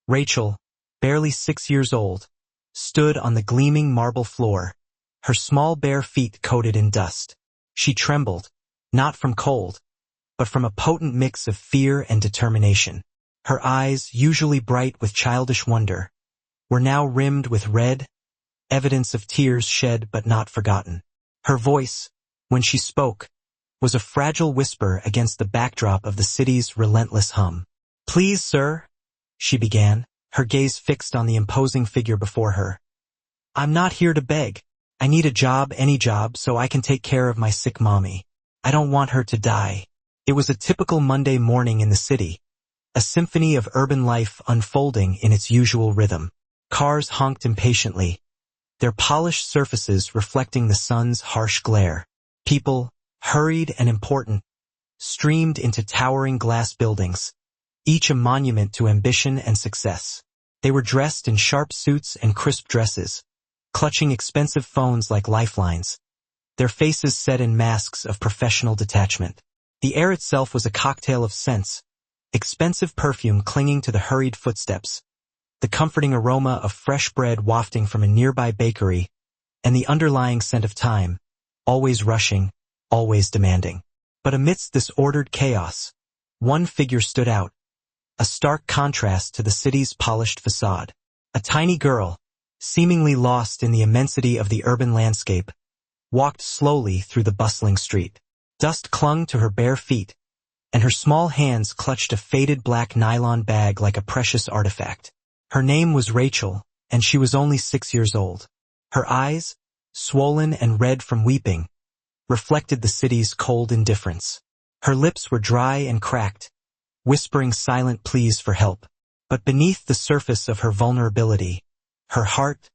Rachel, barely 6 years old, stood on the gleaming marble floor, her small bare feet coated in dust. She trembled, not from cold, but from a potent mix of fear and determination. Her eyes, usually bright with childish wonder, were now rimmed with red, evidence of tears shed but not forgotten. Her voice, when she spoke, was a fragile whisper against the backdrop of the city's relentless hum. "Please, sir," she began, her gaze fixed on the imposing figure before her. "I'm not here to beg. I need a job, any job, so I can take care of my sick mommy. I don't want her to die." It was a typical Monday morning in the city, a symphony of urban life unfolding in its usual rhythm. Cars honked impatiently, their polished surfaces reflecting the sun's harsh glare. People, hurried and important, streamed into towering glass buildings, each a monument to ambition and success. They were dressed in sharp suits and crisp dresses, clutching expensive phones like lifelines, their faces set in masks of professional detachment. The air itself was a cocktail of scents, expensive perfume clinging to the hurried footsteps, the comforting aroma of fresh bread wafting from a nearby bakery, and the underlying scent of time, always rushing, always demanding. But amidst this ordered chaos, one figure stood out, a stark contrast to the city's polished facade. A tiny girl, seemingly lost in the immensity of the urban landscape, walked slowly through the bustling street. Dust clung to her bare feet, and her small hands clutched a faded black nylon bag like a precious artifact. Her name was Rachel, and she was only 6 years old. Her eyes, swollen and red from weeping, reflected the city's cold indifference. Her lips were dry and cracked, whispering silent pleas for help. But beneath the surface of her vulnerability, her heart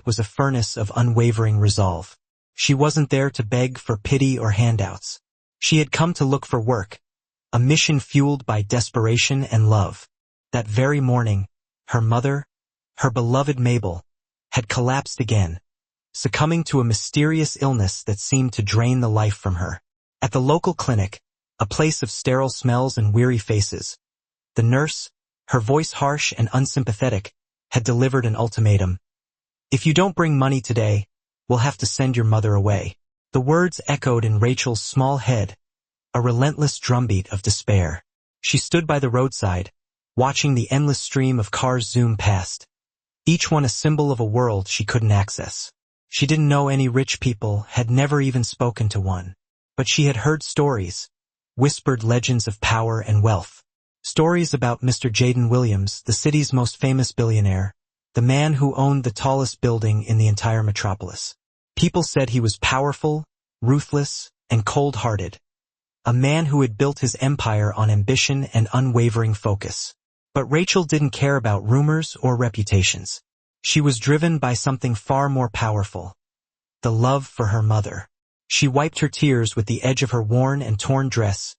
was a furnace of unwavering resolve. She wasn't there to beg for pity or handouts. She had come to look for work, a mission fueled by desperation and love. That very morning, her mother, her beloved Mabel, had collapsed again, succumbing to a mysterious illness that seemed to drain the life from her. At the local clinic, a place of sterile smells and weary faces, the nurse, her voice harsh and unsympathetic, had delivered an ultimatum. "If you don't bring money today, we'll have to send your mother away." The words echoed in Rachel's small head, a relentless drumbeat of despair. She stood by the roadside, watching the endless stream of cars zoom past, each one a symbol of a world she couldn't access. She didn't know any rich people, had never even spoken to one. But she had heard stories, whispered legends of power and wealth. Stories about Mr. Jaden Williams, the city's most famous billionaire, the man who owned the tallest building in the entire metropolis. People said he was powerful, ruthless, and cold-hearted, a man who had built his empire on ambition and unwavering focus. But Rachel didn't care about rumors or reputations. She was driven by something far more powerful, the love for her mother. She wiped her tears with the edge of her worn and torn dress,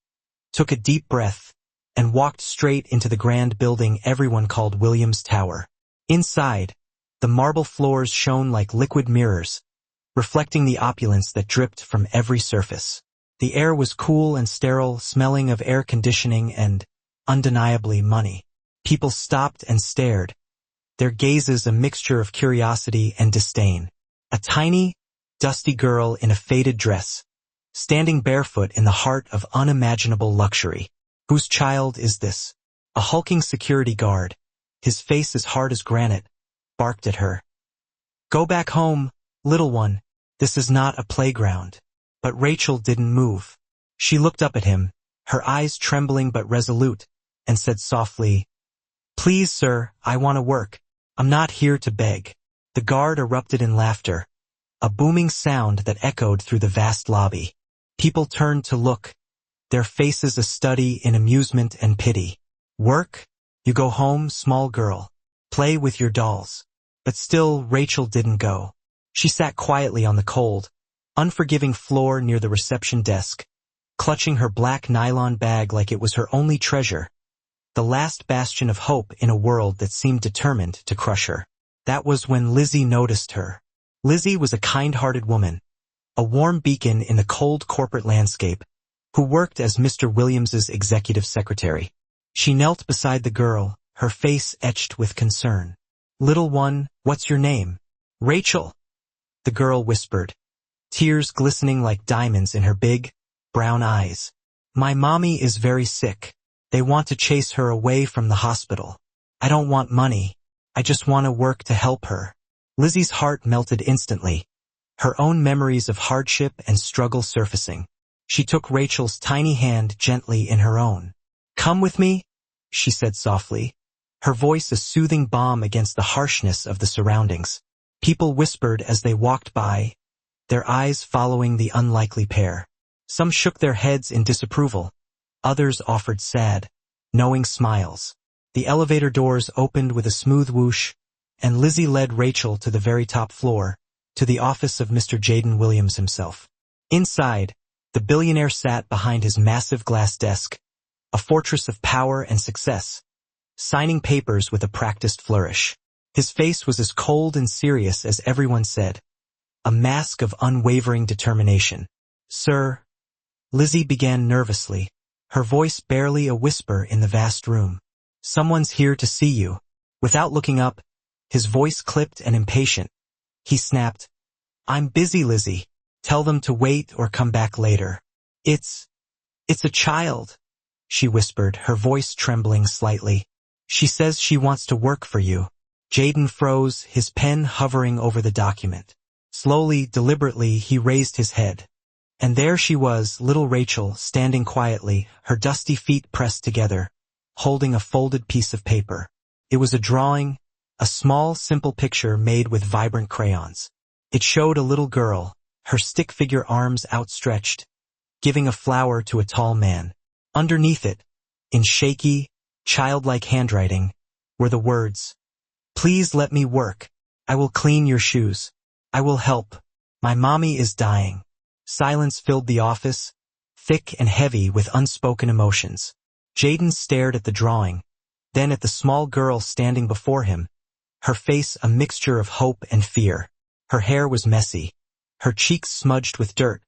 took a deep breath, and walked straight into the grand building everyone called Williams Tower. Inside, the marble floors shone like liquid mirrors, reflecting the opulence that dripped from every surface. The air was cool and sterile, smelling of air conditioning and, undeniably, money. People stopped and stared, their gazes a mixture of curiosity and disdain. A tiny, dusty girl in a faded dress, standing barefoot in the heart of unimaginable luxury. Whose child is this? A hulking security guard, his face as hard as granite, barked at her. "Go back home, little one. This is not a playground." But Rachel didn't move. She looked up at him, her eyes trembling but resolute, and said softly, "Please, sir, I want to work. I'm not here to beg." The guard erupted in laughter, a booming sound that echoed through the vast lobby. People turned to look, their faces a study in amusement and pity. "Work? You go home, small girl. Play with your dolls." But still, Rachel didn't go. She sat quietly on the cold, unforgiving floor near the reception desk, clutching her black nylon bag like it was her only treasure, the last bastion of hope in a world that seemed determined to crush her. That was when Lizzie noticed her. Lizzie was a kind-hearted woman, a warm beacon in the cold corporate landscape, who worked as Mr. Williams's executive secretary. She knelt beside the girl, her face etched with concern. "Little one, what's your name?" "Rachel," the girl whispered, tears glistening like diamonds in her big, brown eyes. "My mommy is very sick. They want to chase her away from the hospital. I don't want money. I just want to work to help her." Lizzie's heart melted instantly, her own memories of hardship and struggle surfacing. She took Rachel's tiny hand gently in her own. "Come with me," she said softly, her voice a soothing balm against the harshness of the surroundings. People whispered as they walked by, their eyes following the unlikely pair. Some shook their heads in disapproval. Others offered sad, knowing smiles. The elevator doors opened with a smooth whoosh, and Lizzie led Rachel to the very top floor, to the office of Mr. Jaden Williams himself. Inside, the billionaire sat behind his massive glass desk, a fortress of power and success, signing papers with a practiced flourish. His face was as cold and serious as everyone said, a mask of unwavering determination. "Sir," Lizzie began nervously, her voice barely a whisper in the vast room. "Someone's here to see you." Without looking up, his voice clipped and impatient, he snapped, "I'm busy, Lizzie. Tell them to wait or come back later." It's a child," she whispered, her voice trembling slightly. "She says she wants to work for you." Jaden froze, his pen hovering over the document. Slowly, deliberately, he raised his head. And there she was, little Rachel, standing quietly, her dusty feet pressed together, holding a folded piece of paper. It was a drawing, a small, simple picture made with vibrant crayons. It showed a little girl, her stick-figure arms outstretched, giving a flower to a tall man. Underneath it, in shaky, childlike handwriting, were the words, "Please let me work. I will clean your shoes. I will help. My mommy is dying." Silence filled the office, thick and heavy with unspoken emotions. Jaden stared at the drawing, then at the small girl standing before him, her face a mixture of hope and fear. Her hair was messy, her cheeks smudged with dirt,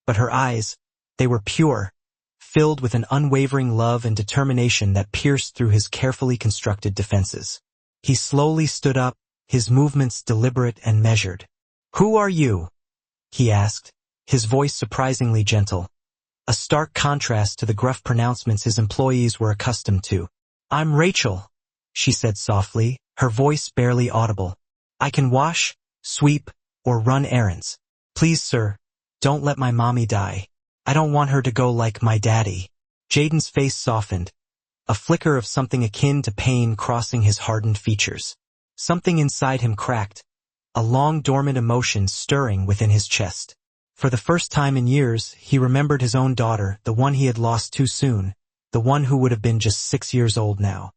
but her eyes, they were pure, filled with an unwavering love and determination that pierced through his carefully constructed defenses. He slowly stood up, his movements deliberate and measured. "Who are you?" he asked, his voice surprisingly gentle, a stark contrast to the gruff pronouncements his employees were accustomed to. "I'm Rachel," she said softly, her voice barely audible. "I can wash, sweep, or run errands. Please, sir, don't let my mommy die. I don't want her to go like my daddy." Jaden's face softened, a flicker of something akin to pain crossing his hardened features. Something inside him cracked, a long dormant emotion stirring within his chest. For the first time in years, he remembered his own daughter, the one he had lost too soon, the one who would have been just 6 years old now.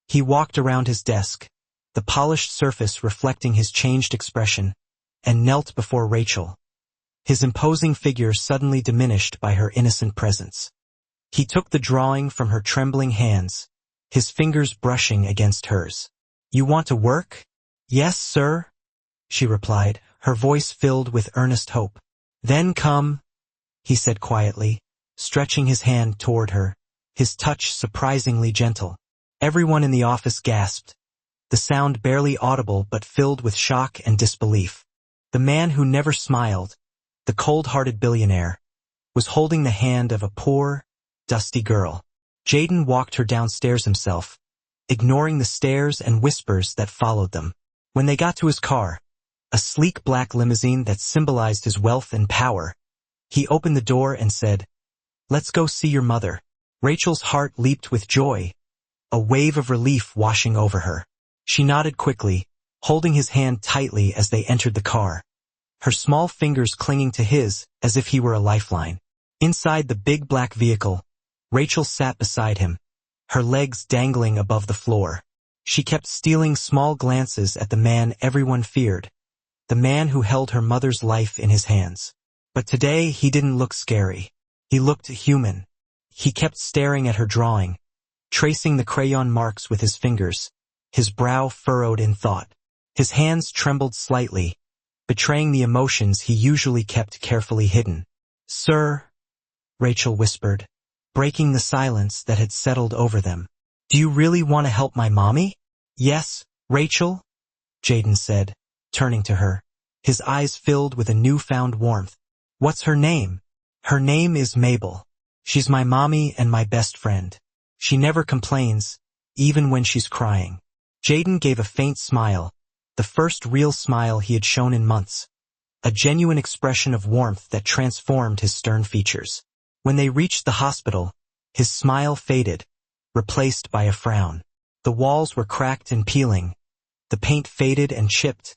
He walked around his desk, the polished surface reflecting his changed expression, and knelt before Rachel, his imposing figure suddenly diminished by her innocent presence. He took the drawing from her trembling hands, his fingers brushing against hers. "You want to work?" "Yes, sir," she replied, her voice filled with earnest hope. "Then come," he said quietly, stretching his hand toward her, his touch surprisingly gentle. Everyone in the office gasped, the sound barely audible but filled with shock and disbelief. The man who never smiled, the cold-hearted billionaire, was holding the hand of a poor, dusty girl. Jaden walked her downstairs himself, ignoring the stares and whispers that followed them. When they got to his car, a sleek black limousine that symbolized his wealth and power, he opened the door and said, "Let's go see your mother." Rachel's heart leaped with joy, a wave of relief washing over her. She nodded quickly, holding his hand tightly as they entered the car, her small fingers clinging to his as if he were a lifeline. Inside the big black vehicle, Rachel sat beside him, her legs dangling above the floor. She kept stealing small glances at the man everyone feared, the man who held her mother's life in his hands. But today he didn't look scary. He looked human. He kept staring at her drawing, tracing the crayon marks with his fingers, his brow furrowed in thought. His hands trembled slightly, betraying the emotions he usually kept carefully hidden. "Sir," Rachel whispered, breaking the silence that had settled over them. Do you really want to help my mommy? Yes, Rachel, Jaden said, turning to her. His eyes filled with a newfound warmth. What's her name? Her name is Mabel. She's my mommy and my best friend. She never complains, even when she's crying. Jaden gave a faint smile, the first real smile he had shown in months. A genuine expression of warmth that transformed his stern features. When they reached the hospital, his smile faded, replaced by a frown. The walls were cracked and peeling, the paint faded and chipped,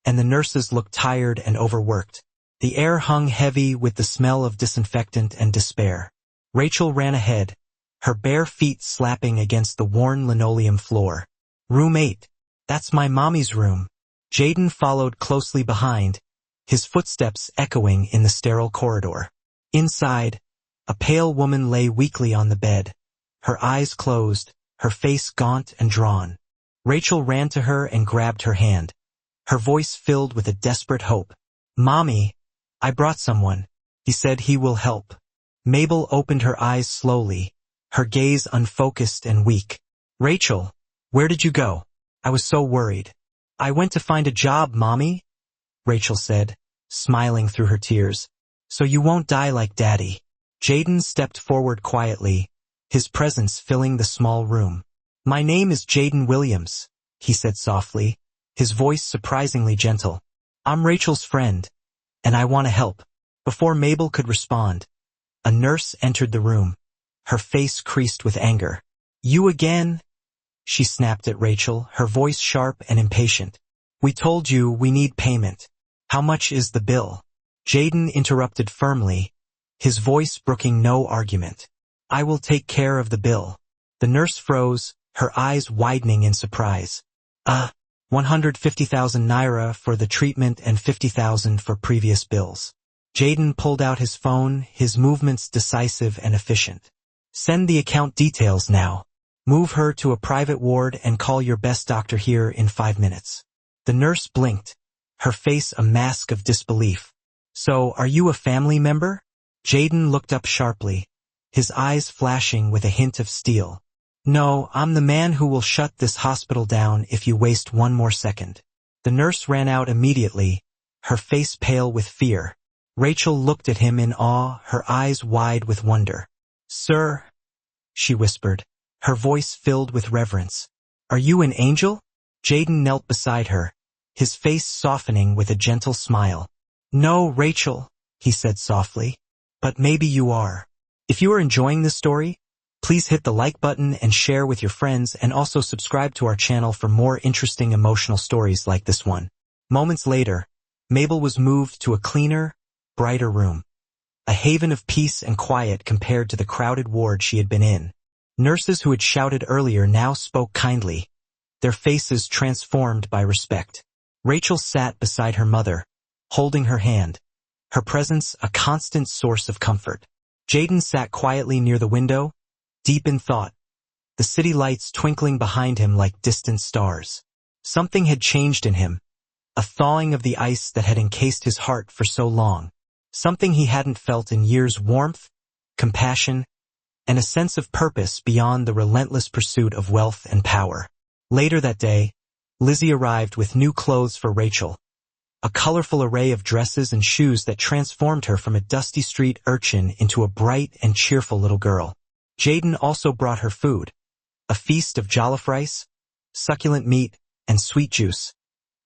and the nurses looked tired and overworked. The air hung heavy with the smell of disinfectant and despair. Rachel ran ahead, her bare feet slapping against the worn linoleum floor. Room 8. That's my mommy's room. Jaden followed closely behind, his footsteps echoing in the sterile corridor. Inside, a pale woman lay weakly on the bed, her eyes closed, her face gaunt and drawn. Rachel ran to her and grabbed her hand, her voice filled with a desperate hope. Mommy, I brought someone. He said he will help. Mabel opened her eyes slowly, her gaze unfocused and weak. Rachel, where did you go? I was so worried. I went to find a job, Mommy, Rachel said, smiling through her tears. So you won't die like Daddy. Jaden stepped forward quietly, his presence filling the small room. My name is Jaden Williams, he said softly, his voice surprisingly gentle. I'm Rachel's friend, and I want to help. Before Mabel could respond, a nurse entered the room, her face creased with anger. You again? She snapped at Rachel, her voice sharp and impatient. We told you we need payment. How much is the bill? Jaden interrupted firmly, his voice brooking no argument. I will take care of the bill. The nurse froze, her eyes widening in surprise. 150,000 naira for the treatment and 50,000 for previous bills. Jaden pulled out his phone, his movements decisive and efficient. Send the account details now. Move her to a private ward and call your best doctor here in 5 minutes. The nurse blinked, her face a mask of disbelief. So, are you a family member? Jaden looked up sharply, his eyes flashing with a hint of steel. No, I'm the man who will shut this hospital down if you waste one more second. The nurse ran out immediately, her face pale with fear. Rachel looked at him in awe, her eyes wide with wonder. Sir, she whispered, her voice filled with reverence. Are you an angel? Jaden knelt beside her, his face softening with a gentle smile. No, Rachel, he said softly, but maybe you are. If you are enjoying this story, please hit the like button and share with your friends, and also subscribe to our channel for more interesting emotional stories like this one. Moments later, Mabel was moved to a cleaner, brighter room. A haven of peace and quiet compared to the crowded ward she had been in. Nurses who had shouted earlier now spoke kindly, their faces transformed by respect. Rachel sat beside her mother, holding her hand, her presence a constant source of comfort. Jaden sat quietly near the window, deep in thought, the city lights twinkling behind him like distant stars. Something had changed in him, a thawing of the ice that had encased his heart for so long. Something he hadn't felt in years: warmth, compassion, and a sense of purpose beyond the relentless pursuit of wealth and power. Later that day, Lizzie arrived with new clothes for Rachel, a colorful array of dresses and shoes that transformed her from a dusty street urchin into a bright and cheerful little girl. Jaden also brought her food, a feast of jollof rice, succulent meat, and sweet juice,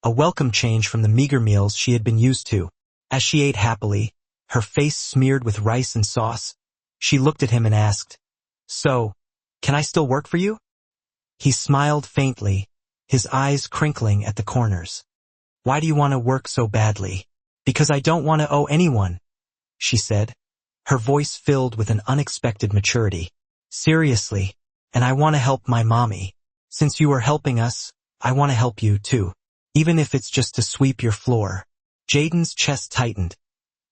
a welcome change from the meager meals she had been used to. As she ate happily, her face smeared with rice and sauce, she looked at him and asked, So, can I still work for you? He smiled faintly, his eyes crinkling at the corners. Why do you want to work so badly? Because I don't want to owe anyone, she said, her voice filled with an unexpected maturity. Seriously, and I want to help my mommy. Since you are helping us, I want to help you too, even if it's just to sweep your floor. Jaden's chest tightened,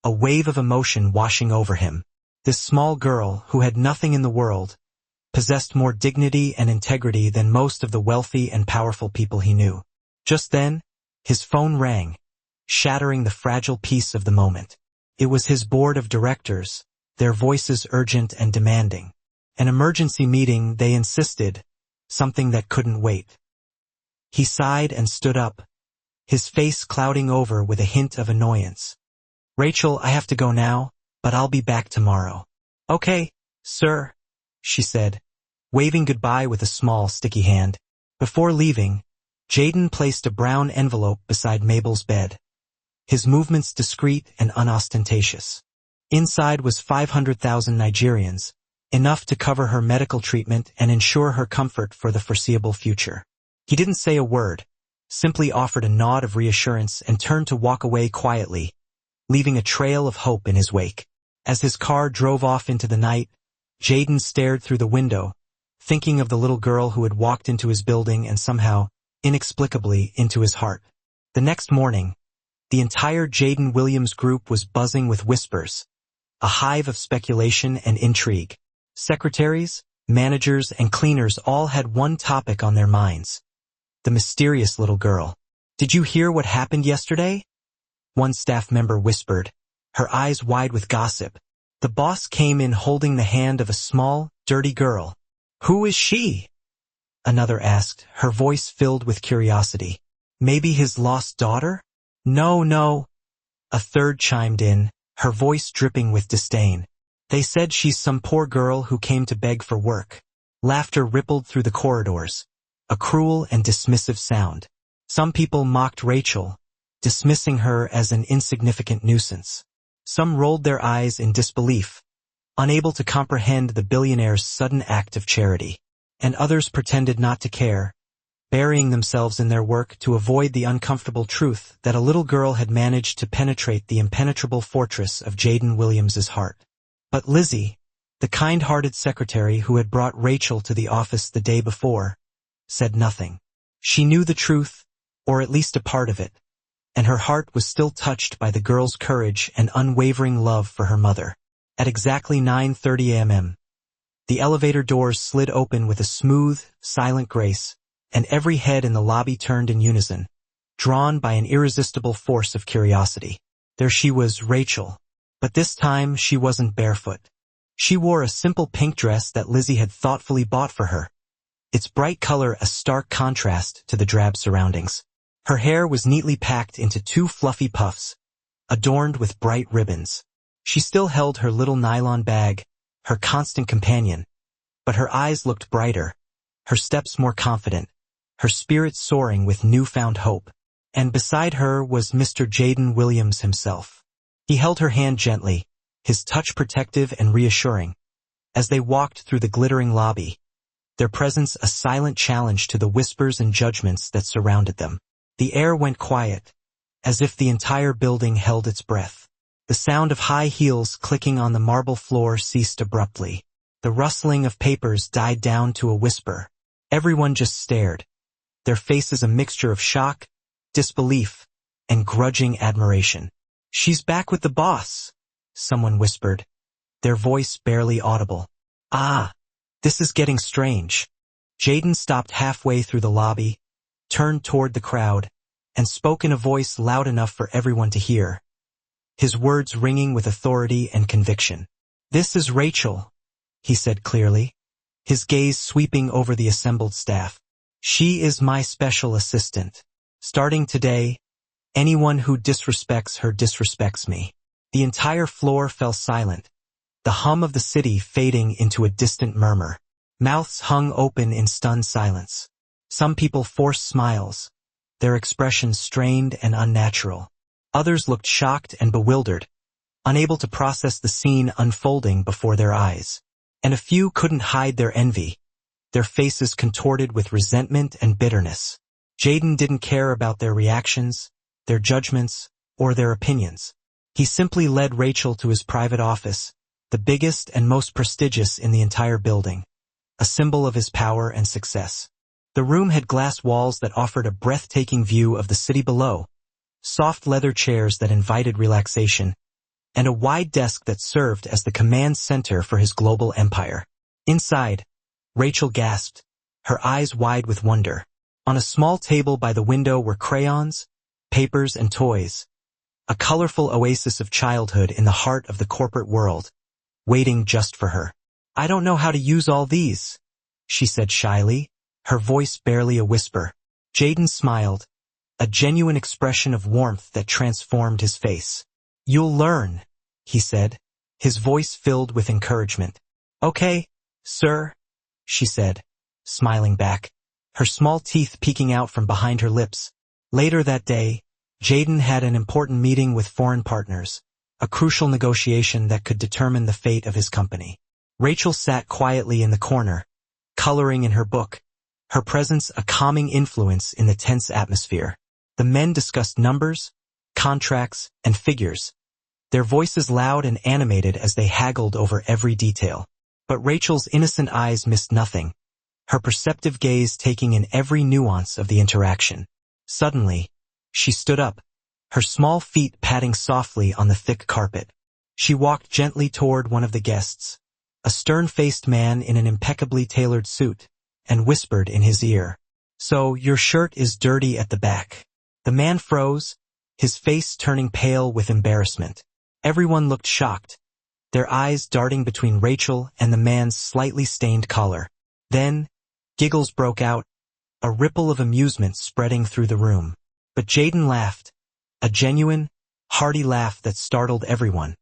a wave of emotion washing over him. This small girl, who had nothing in the world, possessed more dignity and integrity than most of the wealthy and powerful people he knew. Just then, his phone rang, shattering the fragile peace of the moment. It was his board of directors, their voices urgent and demanding. An emergency meeting, they insisted, something that couldn't wait. He sighed and stood up, his face clouding over with a hint of annoyance. Rachel, I have to go now, but I'll be back tomorrow. Okay, sir, she said, waving goodbye with a small, sticky hand. Before leaving, Jaden placed a brown envelope beside Mabel's bed, his movements discreet and unostentatious. Inside was 500,000 Nigerians, enough to cover her medical treatment and ensure her comfort for the foreseeable future. He didn't say a word, simply offered a nod of reassurance and turned to walk away quietly, leaving a trail of hope in his wake. As his car drove off into the night, Jaden stared through the window, thinking of the little girl who had walked into his building and somehow, inexplicably, into his heart. The next morning, the entire Jaden Williams group was buzzing with whispers, a hive of speculation and intrigue. Secretaries, managers, and cleaners all had one topic on their minds: the mysterious little girl. Did you hear what happened yesterday? One staff member whispered, her eyes wide with gossip. The boss came in holding the hand of a small, dirty girl. Who is she? Another asked, her voice filled with curiosity. Maybe his lost daughter? No. A third chimed in, her voice dripping with disdain. They said she's some poor girl who came to beg for work. Laughter rippled through the corridors, a cruel and dismissive sound. Some people mocked Rachel, dismissing her as an insignificant nuisance. Some rolled their eyes in disbelief, unable to comprehend the billionaire's sudden act of charity. And others pretended not to care, burying themselves in their work to avoid the uncomfortable truth that a little girl had managed to penetrate the impenetrable fortress of Jaden Williams's heart. But Lizzie, the kind-hearted secretary who had brought Rachel to the office the day before, said nothing. She knew the truth, or at least a part of it, and her heart was still touched by the girl's courage and unwavering love for her mother. At exactly 9:30 a.m., the elevator doors slid open with a smooth, silent grace, and every head in the lobby turned in unison, drawn by an irresistible force of curiosity. There she was, Rachel. But this time she wasn't barefoot. She wore a simple pink dress that Lizzie had thoughtfully bought for her, its bright color a stark contrast to the drab surroundings. Her hair was neatly packed into 2 fluffy puffs, adorned with bright ribbons. She still held her little nylon bag, her constant companion, but her eyes looked brighter, her steps more confident, her spirits soaring with newfound hope. And beside her was Mr. Jaden Williams himself. He held her hand gently, his touch protective and reassuring. As they walked through the glittering lobby, their presence a silent challenge to the whispers and judgments that surrounded them. The air went quiet, as if the entire building held its breath. The sound of high heels clicking on the marble floor ceased abruptly. The rustling of papers died down to a whisper. Everyone just stared, their faces a mixture of shock, disbelief, and grudging admiration. She's back with the boss, someone whispered, their voice barely audible. Ah, this is getting strange. Jaden stopped halfway through the lobby, turned toward the crowd, and spoke in a voice loud enough for everyone to hear, his words ringing with authority and conviction. This is Rachel, he said clearly, his gaze sweeping over the assembled staff. She is my special assistant. Starting today, anyone who disrespects her disrespects me. The entire floor fell silent, the hum of the city fading into a distant murmur. Mouths hung open in stunned silence. Some people forced smiles, their expressions strained and unnatural. Others looked shocked and bewildered, unable to process the scene unfolding before their eyes. And a few couldn't hide their envy, their faces contorted with resentment and bitterness. Jaden didn't care about their reactions, their judgments, or their opinions. He simply led Rachel to his private office, the biggest and most prestigious in the entire building, a symbol of his power and success. The room had glass walls that offered a breathtaking view of the city below, soft leather chairs that invited relaxation, and a wide desk that served as the command center for his global empire. Inside, Rachel gasped, her eyes wide with wonder. On a small table by the window were crayons, papers, and toys, a colorful oasis of childhood in the heart of the corporate world, waiting just for her. I don't know how to use all these, she said shyly, her voice barely a whisper. Jaden smiled, a genuine expression of warmth that transformed his face. "You'll learn," he said, his voice filled with encouragement. "Okay, sir," she said, smiling back, her small teeth peeking out from behind her lips. Later that day, Jaden had an important meeting with foreign partners, a crucial negotiation that could determine the fate of his company. Rachel sat quietly in the corner, coloring in her book, her presence a calming influence in the tense atmosphere. The men discussed numbers, contracts, and figures, their voices loud and animated as they haggled over every detail. But Rachel's innocent eyes missed nothing, her perceptive gaze taking in every nuance of the interaction. Suddenly, she stood up, her small feet patting softly on the thick carpet. She walked gently toward one of the guests, a stern-faced man in an impeccably tailored suit, and whispered in his ear, "So, your shirt is dirty at the back." The man froze, his face turning pale with embarrassment. Everyone looked shocked, their eyes darting between Rachel and the man's slightly stained collar. Then, giggles broke out, a ripple of amusement spreading through the room. But Jaden laughed, a genuine, hearty laugh that startled everyone,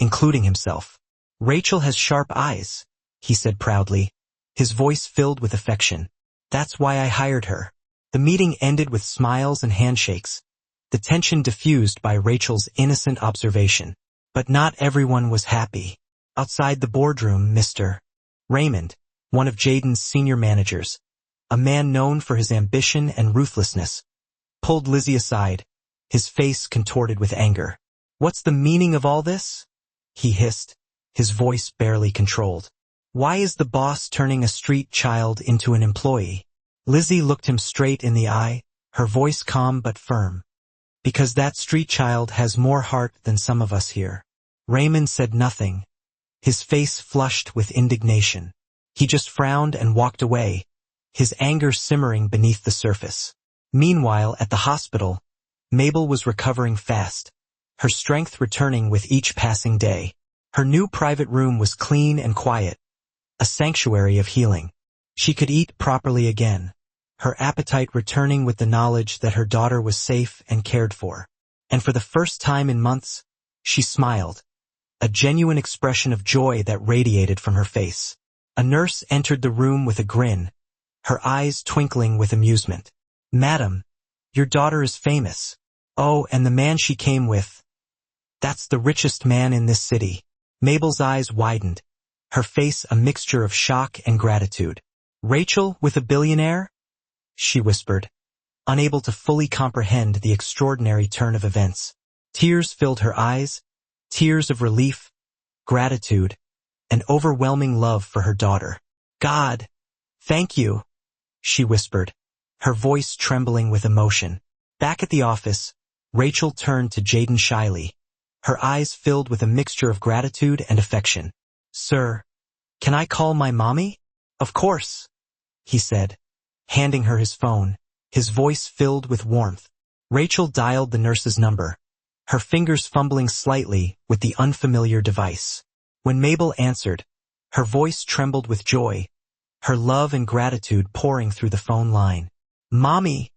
including himself. "Rachel has sharp eyes," he said proudly, his voice filled with affection. "That's why I hired her." The meeting ended with smiles and handshakes, the tension diffused by Rachel's innocent observation. But not everyone was happy. Outside the boardroom, Mr. Raymond, one of Jaden's senior managers, a man known for his ambition and ruthlessness, pulled Lizzie aside, his face contorted with anger. "What's the meaning of all this?" he hissed, his voice barely controlled. "Why is the boss turning a street child into an employee?" Lizzie looked him straight in the eye, her voice calm but firm. "Because that street child has more heart than some of us here." Raymond said nothing, his face flushed with indignation. He just frowned and walked away, his anger simmering beneath the surface. Meanwhile, at the hospital, Mabel was recovering fast, her strength returning with each passing day. Her new private room was clean and quiet, a sanctuary of healing. She could eat properly again, her appetite returning with the knowledge that her daughter was safe and cared for. And for the first time in months, she smiled, a genuine expression of joy that radiated from her face. A nurse entered the room with a grin, her eyes twinkling with amusement. "Madam, your daughter is famous." "Oh, and the man she came with. That's the richest man in this city." Mabel's eyes widened, her face a mixture of shock and gratitude. "Rachel with a billionaire?" she whispered, unable to fully comprehend the extraordinary turn of events. Tears filled her eyes, tears of relief, gratitude, and overwhelming love for her daughter. "God, thank you," she whispered, her voice trembling with emotion. Back at the office, Rachel turned to Jaden shyly, her eyes filled with a mixture of gratitude and affection. "Sir, can I call my mommy?" "Of course," he said, handing her his phone, his voice filled with warmth. Rachel dialed the nurse's number, her fingers fumbling slightly with the unfamiliar device. When Mabel answered, her voice trembled with joy, her love and gratitude pouring through the phone line. "Mommy,"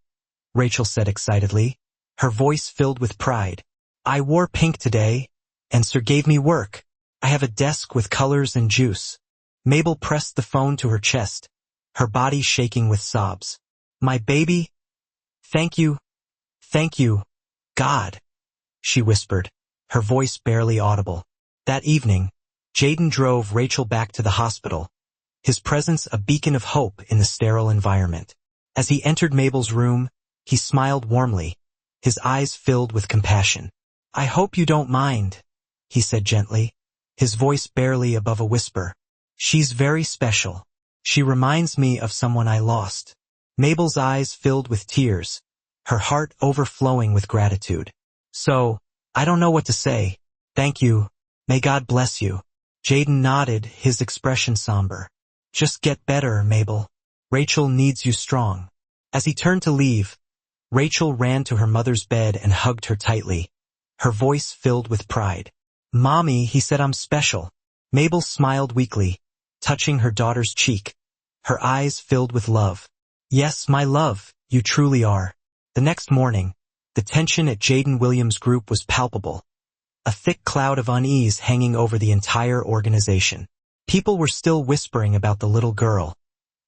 Rachel said excitedly, her voice filled with pride. "I wore pink today, and Sir gave me work. I have a desk with colors and juice." Mabel pressed the phone to her chest, her body shaking with sobs. "My baby, thank you, God," she whispered, her voice barely audible. That evening, Jaden drove Rachel back to the hospital, his presence a beacon of hope in the sterile environment. As he entered Mabel's room, he smiled warmly, his eyes filled with compassion. "I hope you don't mind," he said gently, his voice barely above a whisper. "She's very special. She reminds me of someone I lost." Mabel's eyes filled with tears, her heart overflowing with gratitude. "So, I don't know what to say. Thank you. May God bless you." Jaden nodded, his expression somber. "Just get better, Mabel. Rachel needs you strong." As he turned to leave, Rachel ran to her mother's bed and hugged her tightly, her voice filled with pride. "Mommy, he said I'm special." Mabel smiled weakly, touching her daughter's cheek, her eyes filled with love. Yes, my love, you truly are. The next morning, the tension at Jaden Williams' group was palpable, a thick cloud of unease hanging over the entire organization. People were still whispering about the little girl,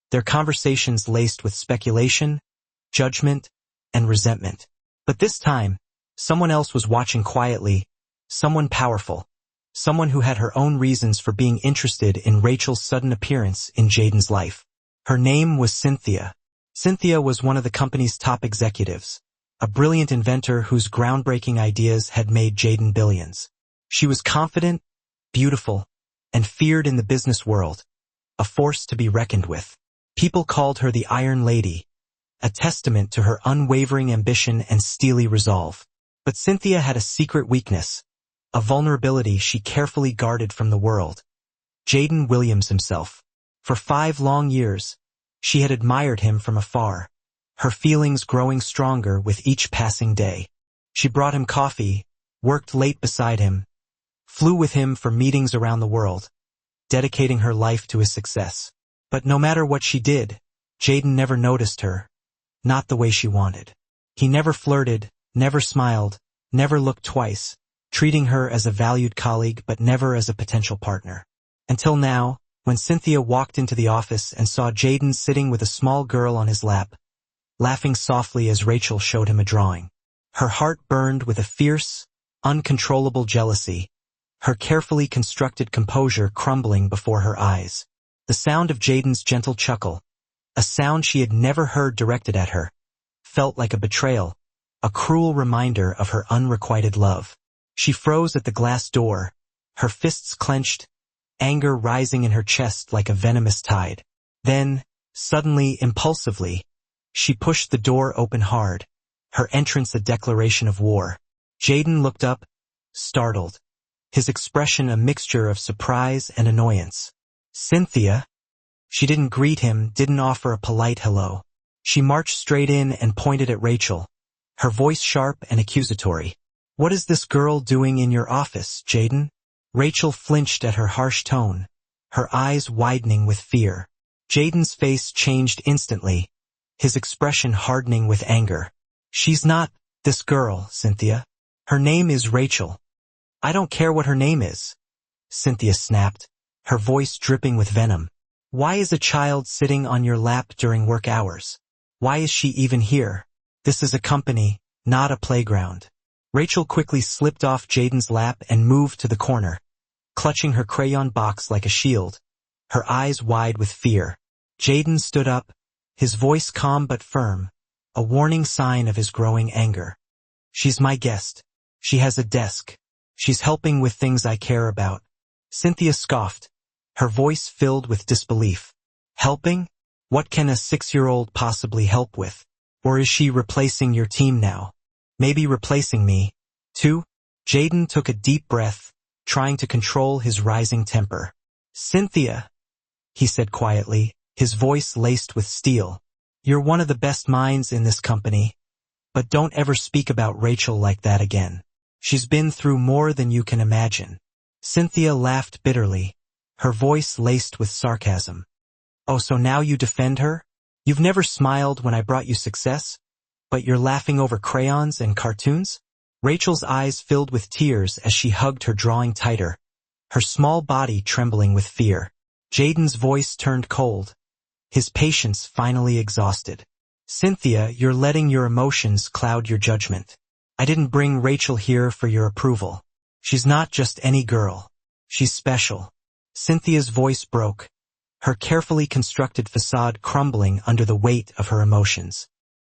their conversations laced with speculation, judgment, and resentment. But this time, someone else was watching quietly, someone powerful, someone who had her own reasons for being interested in Rachel's sudden appearance in Jaden's life. Her name was Cynthia. Cynthia was one of the company's top executives, a brilliant inventor whose groundbreaking ideas had made Jaden billions. She was confident, beautiful, and feared in the business world, a force to be reckoned with. People called her the Iron Lady, a testament to her unwavering ambition and steely resolve. But Cynthia had a secret weakness, a vulnerability she carefully guarded from the world. Jaden Williams himself. For 5 long years, she had admired him from afar, her feelings growing stronger with each passing day. She brought him coffee, worked late beside him, flew with him for meetings around the world, dedicating her life to his success. But no matter what she did, Jaden never noticed her, not the way she wanted. He never flirted, never smiled, never looked twice, treating her as a valued colleague but never as a potential partner. Until now, when Cynthia walked into the office and saw Jaden sitting with a small girl on his lap, laughing softly as Rachel showed him a drawing. Her heart burned with a fierce, uncontrollable jealousy, her carefully constructed composure crumbling before her eyes. The sound of Jaden's gentle chuckle, a sound she had never heard directed at her, felt like a betrayal, a cruel reminder of her unrequited love. She froze at the glass door, her fists clenched, anger rising in her chest like a venomous tide. Then, suddenly, impulsively, she pushed the door open hard, her entrance a declaration of war. Jaden looked up, startled, his expression a mixture of surprise and annoyance. Cynthia? She didn't greet him, didn't offer a polite hello. She marched straight in and pointed at Rachel, her voice sharp and accusatory. What is this girl doing in your office, Jaden? Rachel flinched at her harsh tone, her eyes widening with fear. Jaden's face changed instantly, his expression hardening with anger. She's not this girl, Cynthia. Her name is Rachel. I don't care what her name is. Cynthia snapped, her voice dripping with venom. Why is a child sitting on your lap during work hours? Why is she even here? This is a company, not a playground. Rachel quickly slipped off Jaden's lap and moved to the corner, clutching her crayon box like a shield, her eyes wide with fear. Jaden stood up, his voice calm but firm, a warning sign of his growing anger. She's my guest. She has a desk. She's helping with things I care about. Cynthia scoffed, her voice filled with disbelief. Helping? What can a 6-year-old possibly help with? Or is she replacing your team now? Maybe replacing me, too? Jaden took a deep breath, trying to control his rising temper. Cynthia, he said quietly, his voice laced with steel. You're one of the best minds in this company, but don't ever speak about Rachel like that again. She's been through more than you can imagine. Cynthia laughed bitterly, her voice laced with sarcasm. Oh, so now you defend her? You've never smiled when I brought you success, but you're laughing over crayons and cartoons? Rachel's eyes filled with tears as she hugged her drawing tighter, her small body trembling with fear. Jaden's voice turned cold, his patience finally exhausted. Cynthia, you're letting your emotions cloud your judgment. I didn't bring Rachel here for your approval. She's not just any girl. She's special. Cynthia's voice broke, her carefully constructed facade crumbling under the weight of her emotions.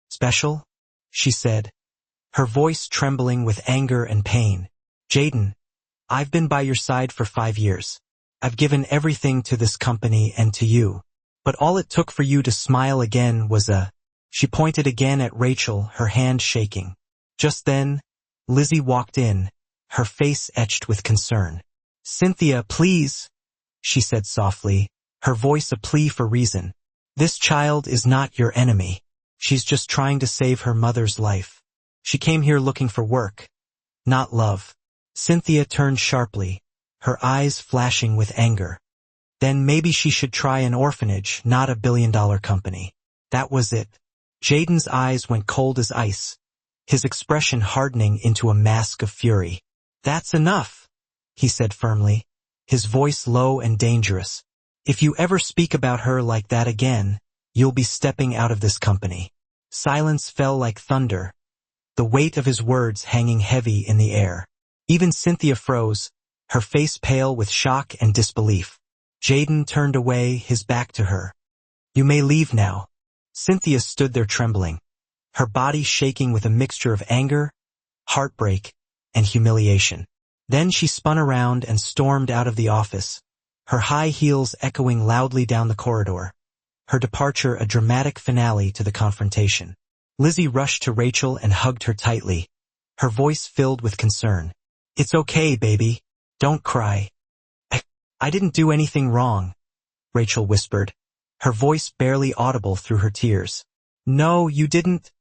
Special? She said, her voice trembling with anger and pain. Jaden, I've been by your side for 5 years. I've given everything to this company and to you. But all it took for you to smile again was a... She pointed again at Rachel, her hand shaking. Just then, Lizzie walked in, her face etched with concern. Cynthia, please, she said softly, her voice a plea for reason. This child is not your enemy. She's just trying to save her mother's life. She came here looking for work, not love. Cynthia turned sharply, her eyes flashing with anger. Then maybe she should try an orphanage, not a billion-dollar company. That was it. Jaden's eyes went cold as ice, his expression hardening into a mask of fury. That's enough, he said firmly, his voice low and dangerous. If you ever speak about her like that again, you'll be stepping out of this company. Silence fell like thunder, the weight of his words hanging heavy in the air. Even Cynthia froze, her face pale with shock and disbelief. Jaden turned away, his back to her. You may leave now. Cynthia stood there trembling, her body shaking with a mixture of anger, heartbreak, and humiliation. Then she spun around and stormed out of the office, her high heels echoing loudly down the corridor, her departure a dramatic finale to the confrontation. Lizzie rushed to Rachel and hugged her tightly, her voice filled with concern. It's okay, baby. Don't cry. I didn't do anything wrong, Rachel whispered, her voice barely audible through her tears. No, you didn't,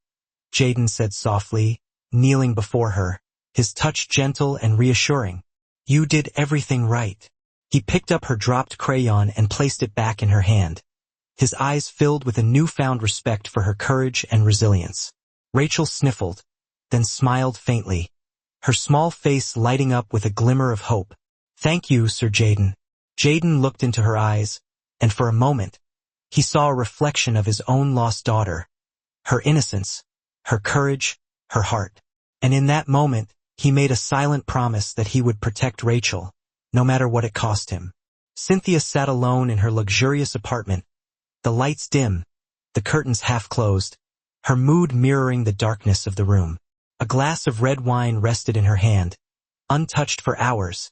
Jaden said softly, kneeling before her, his touch gentle and reassuring. You did everything right. He picked up her dropped crayon and placed it back in her hand, his eyes filled with a newfound respect for her courage and resilience. Rachel sniffled, then smiled faintly, her small face lighting up with a glimmer of hope. Thank you, Sir Jaden. Jaden looked into her eyes, and for a moment, he saw a reflection of his own lost daughter, her innocence, her courage, her heart. And in that moment, he made a silent promise that he would protect Rachel, no matter what it cost him. Cynthia sat alone in her luxurious apartment, the lights dim, the curtains half closed, her mood mirroring the darkness of the room. A glass of red wine rested in her hand, untouched for hours,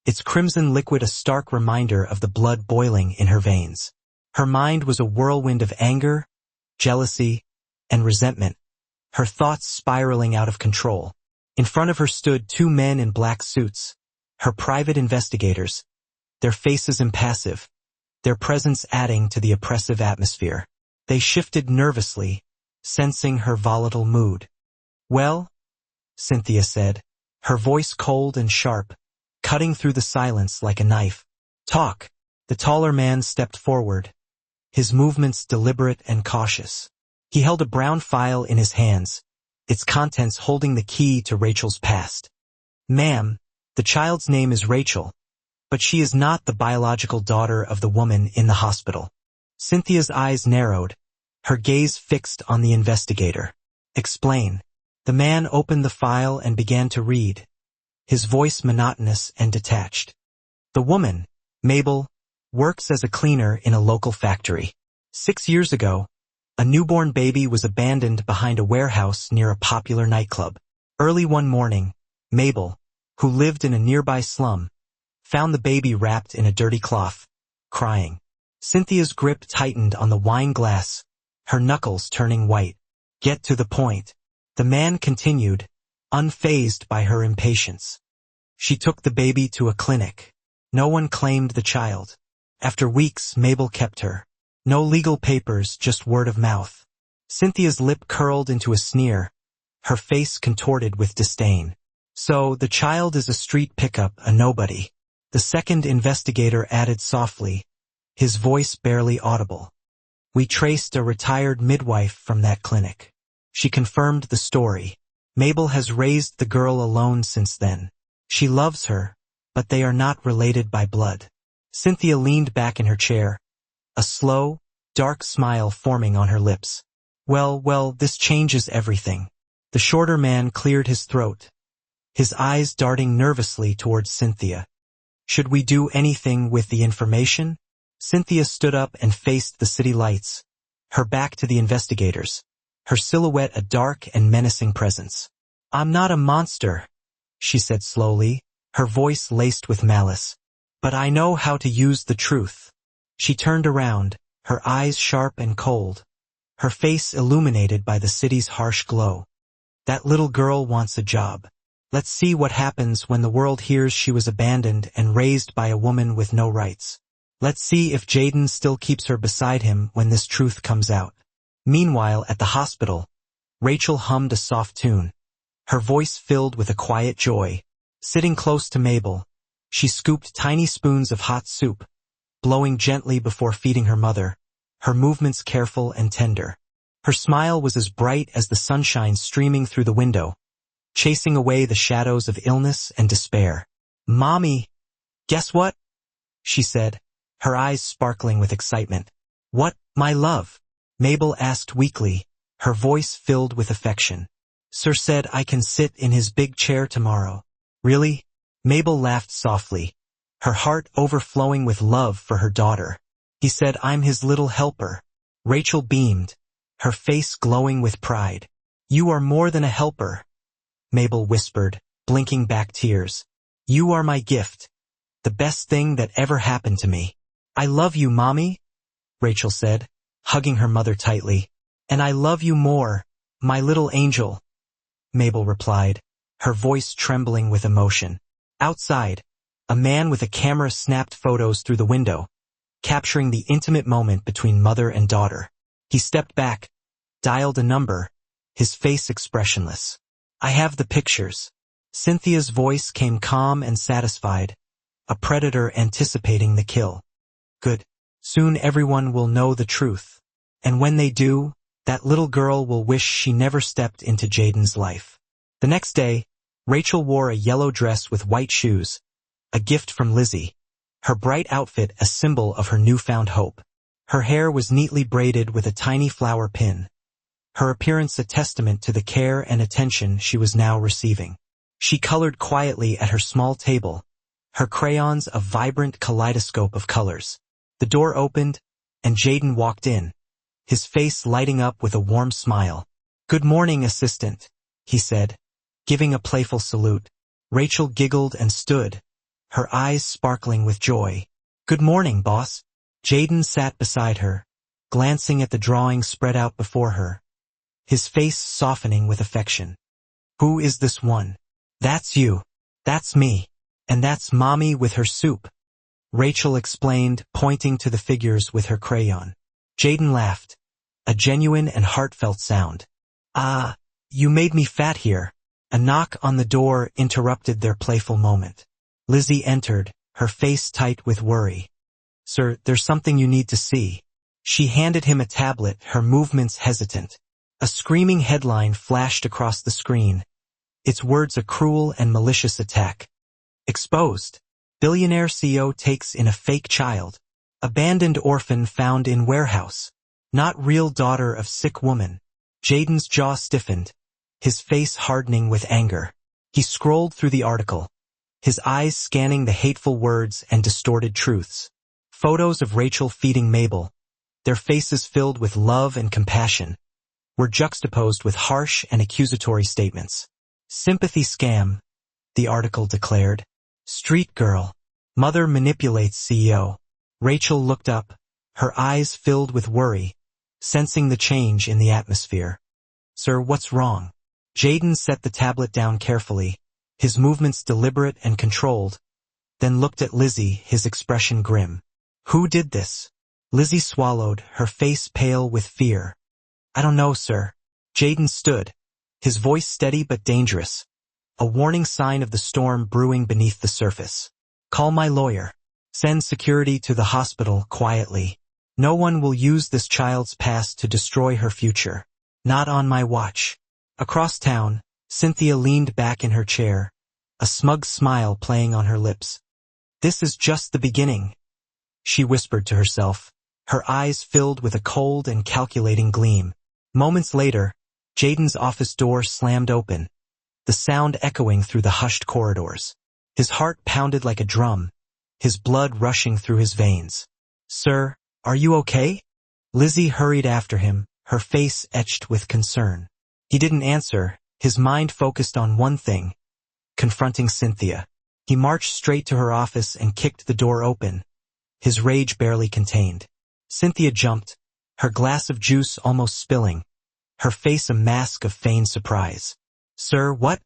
its crimson liquid a stark reminder of the blood boiling in her veins. Her mind was a whirlwind of anger, jealousy, and resentment, her thoughts spiraling out of control. In front of her stood two men in black suits, her private investigators, their faces impassive, their presence adding to the oppressive atmosphere. They shifted nervously, sensing her volatile mood. Well, Cynthia said, her voice cold and sharp, cutting through the silence like a knife. Talk. The taller man stepped forward, his movements deliberate and cautious. He held a brown file in his hands, its contents holding the key to Rachel's past. Ma'am, the child's name is Rachel, but she is not the biological daughter of the woman in the hospital. Cynthia's eyes narrowed, her gaze fixed on the investigator. Explain. The man opened the file and began to read, his voice monotonous and detached. The woman, Mabel, works as a cleaner in a local factory. 6 years ago, a newborn baby was abandoned behind a warehouse near a popular nightclub. Early one morning, Mabel, who lived in a nearby slum, found the baby wrapped in a dirty cloth, crying. Cynthia's grip tightened on the wine glass, her knuckles turning white. Get to the point. The man continued, unfazed by her impatience. She took the baby to a clinic. No one claimed the child. After weeks, Mabel kept her. No legal papers, just word of mouth. Cynthia's lip curled into a sneer, her face contorted with disdain. So, the child is a street pickup, a nobody. The second investigator added softly, his voice barely audible. We traced a retired midwife from that clinic. She confirmed the story. Mabel has raised the girl alone since then. She loves her, but they are not related by blood. Cynthia leaned back in her chair, a slow, dark smile forming on her lips. Well, this changes everything. The shorter man cleared his throat, his eyes darting nervously towards Cynthia. Should we do anything with the information? Cynthia stood up and faced the city lights, her back to the investigators, her silhouette a dark and menacing presence. I'm not a monster, she said slowly, her voice laced with malice. But I know how to use the truth. She turned around, her eyes sharp and cold, her face illuminated by the city's harsh glow. That little girl wants a job. Let's see what happens when the world hears she was abandoned and raised by a woman with no rights. Let's see if Jaden still keeps her beside him when this truth comes out. Meanwhile, at the hospital, Rachel hummed a soft tune, her voice filled with a quiet joy. Sitting close to Mabel, she scooped tiny spoons of hot soup, blowing gently before feeding her mother, her movements careful and tender. Her smile was as bright as the sunshine streaming through the window, chasing away the shadows of illness and despair. "Mommy, guess what?" she said, her eyes sparkling with excitement. "What, my love?" Mabel asked weakly, her voice filled with affection. "Sir said I can sit in his big chair tomorrow." "Really?" Mabel laughed softly, her heart overflowing with love for her daughter. "He said I'm his little helper." Rachel beamed, her face glowing with pride. "You are more than a helper," Mabel whispered, blinking back tears. "You are my gift, the best thing that ever happened to me." "I love you, Mommy," Rachel said, hugging her mother tightly. "And I love you more, my little angel," Mabel replied, her voice trembling with emotion. Outside, a man with a camera snapped photos through the window, capturing the intimate moment between mother and daughter. He stepped back, dialed a number, his face expressionless. "I have the pictures." Cynthia's voice came calm and satisfied, a predator anticipating the kill. "Good. Soon everyone will know the truth. And when they do, that little girl will wish she never stepped into Jaden's life." The next day, Rachel wore a yellow dress with white shoes, a gift from Lizzie, her bright outfit a symbol of her newfound hope. Her hair was neatly braided with a tiny flower pin, her appearance a testament to the care and attention she was now receiving. She colored quietly at her small table, her crayons a vibrant kaleidoscope of colors. The door opened, and Jaden walked in, his face lighting up with a warm smile. "Good morning, assistant," he said, giving a playful salute. Rachel giggled and stood, her eyes sparkling with joy. "Good morning, boss." Jaden sat beside her, glancing at the drawing spread out before her, his face softening with affection. "Who is this one?" "That's you. That's me. And that's Mommy with her soup," Rachel explained, pointing to the figures with her crayon. Jaden laughed, a genuine and heartfelt sound. "Ah, you made me fat here." A knock on the door interrupted their playful moment. Lizzie entered, her face tight with worry. "Sir, there's something you need to see." She handed him a tablet, her movements hesitant. A screaming headline flashed across the screen, its words a cruel and malicious attack. "Exposed. Billionaire CEO takes in a fake child. Abandoned orphan found in warehouse. Not real daughter of sick woman." Jaden's jaw stiffened, his face hardening with anger. He scrolled through the article, his eyes scanning the hateful words and distorted truths. Photos of Rachel feeding Mabel, their faces filled with love and compassion, were juxtaposed with harsh and accusatory statements. "Sympathy scam," the article declared. "Street girl. Mother manipulates CEO." Rachel looked up, her eyes filled with worry, sensing the change in the atmosphere. "Sir, what's wrong?" Jaden set the tablet down carefully, his movements deliberate and controlled, then looked at Lizzie, his expression grim. "Who did this?" Lizzie swallowed, her face pale with fear. "I don't know, sir." Jaden stood, his voice steady but dangerous, a warning sign of the storm brewing beneath the surface. "Call my lawyer. Send security to the hospital quietly. No one will use this child's past to destroy her future. Not on my watch." Across town, Cynthia leaned back in her chair, a smug smile playing on her lips. "This is just the beginning," she whispered to herself, her eyes filled with a cold and calculating gleam. Moments later, Jaden's office door slammed open, the sound echoing through the hushed corridors. His heart pounded like a drum, his blood rushing through his veins. "Sir, are you okay?" Lizzie hurried after him, her face etched with concern. He didn't answer, his mind focused on one thing, confronting Cynthia. He marched straight to her office and kicked the door open, his rage barely contained. Cynthia jumped, her glass of juice almost spilling, her face a mask of feigned surprise. "Sir, what?"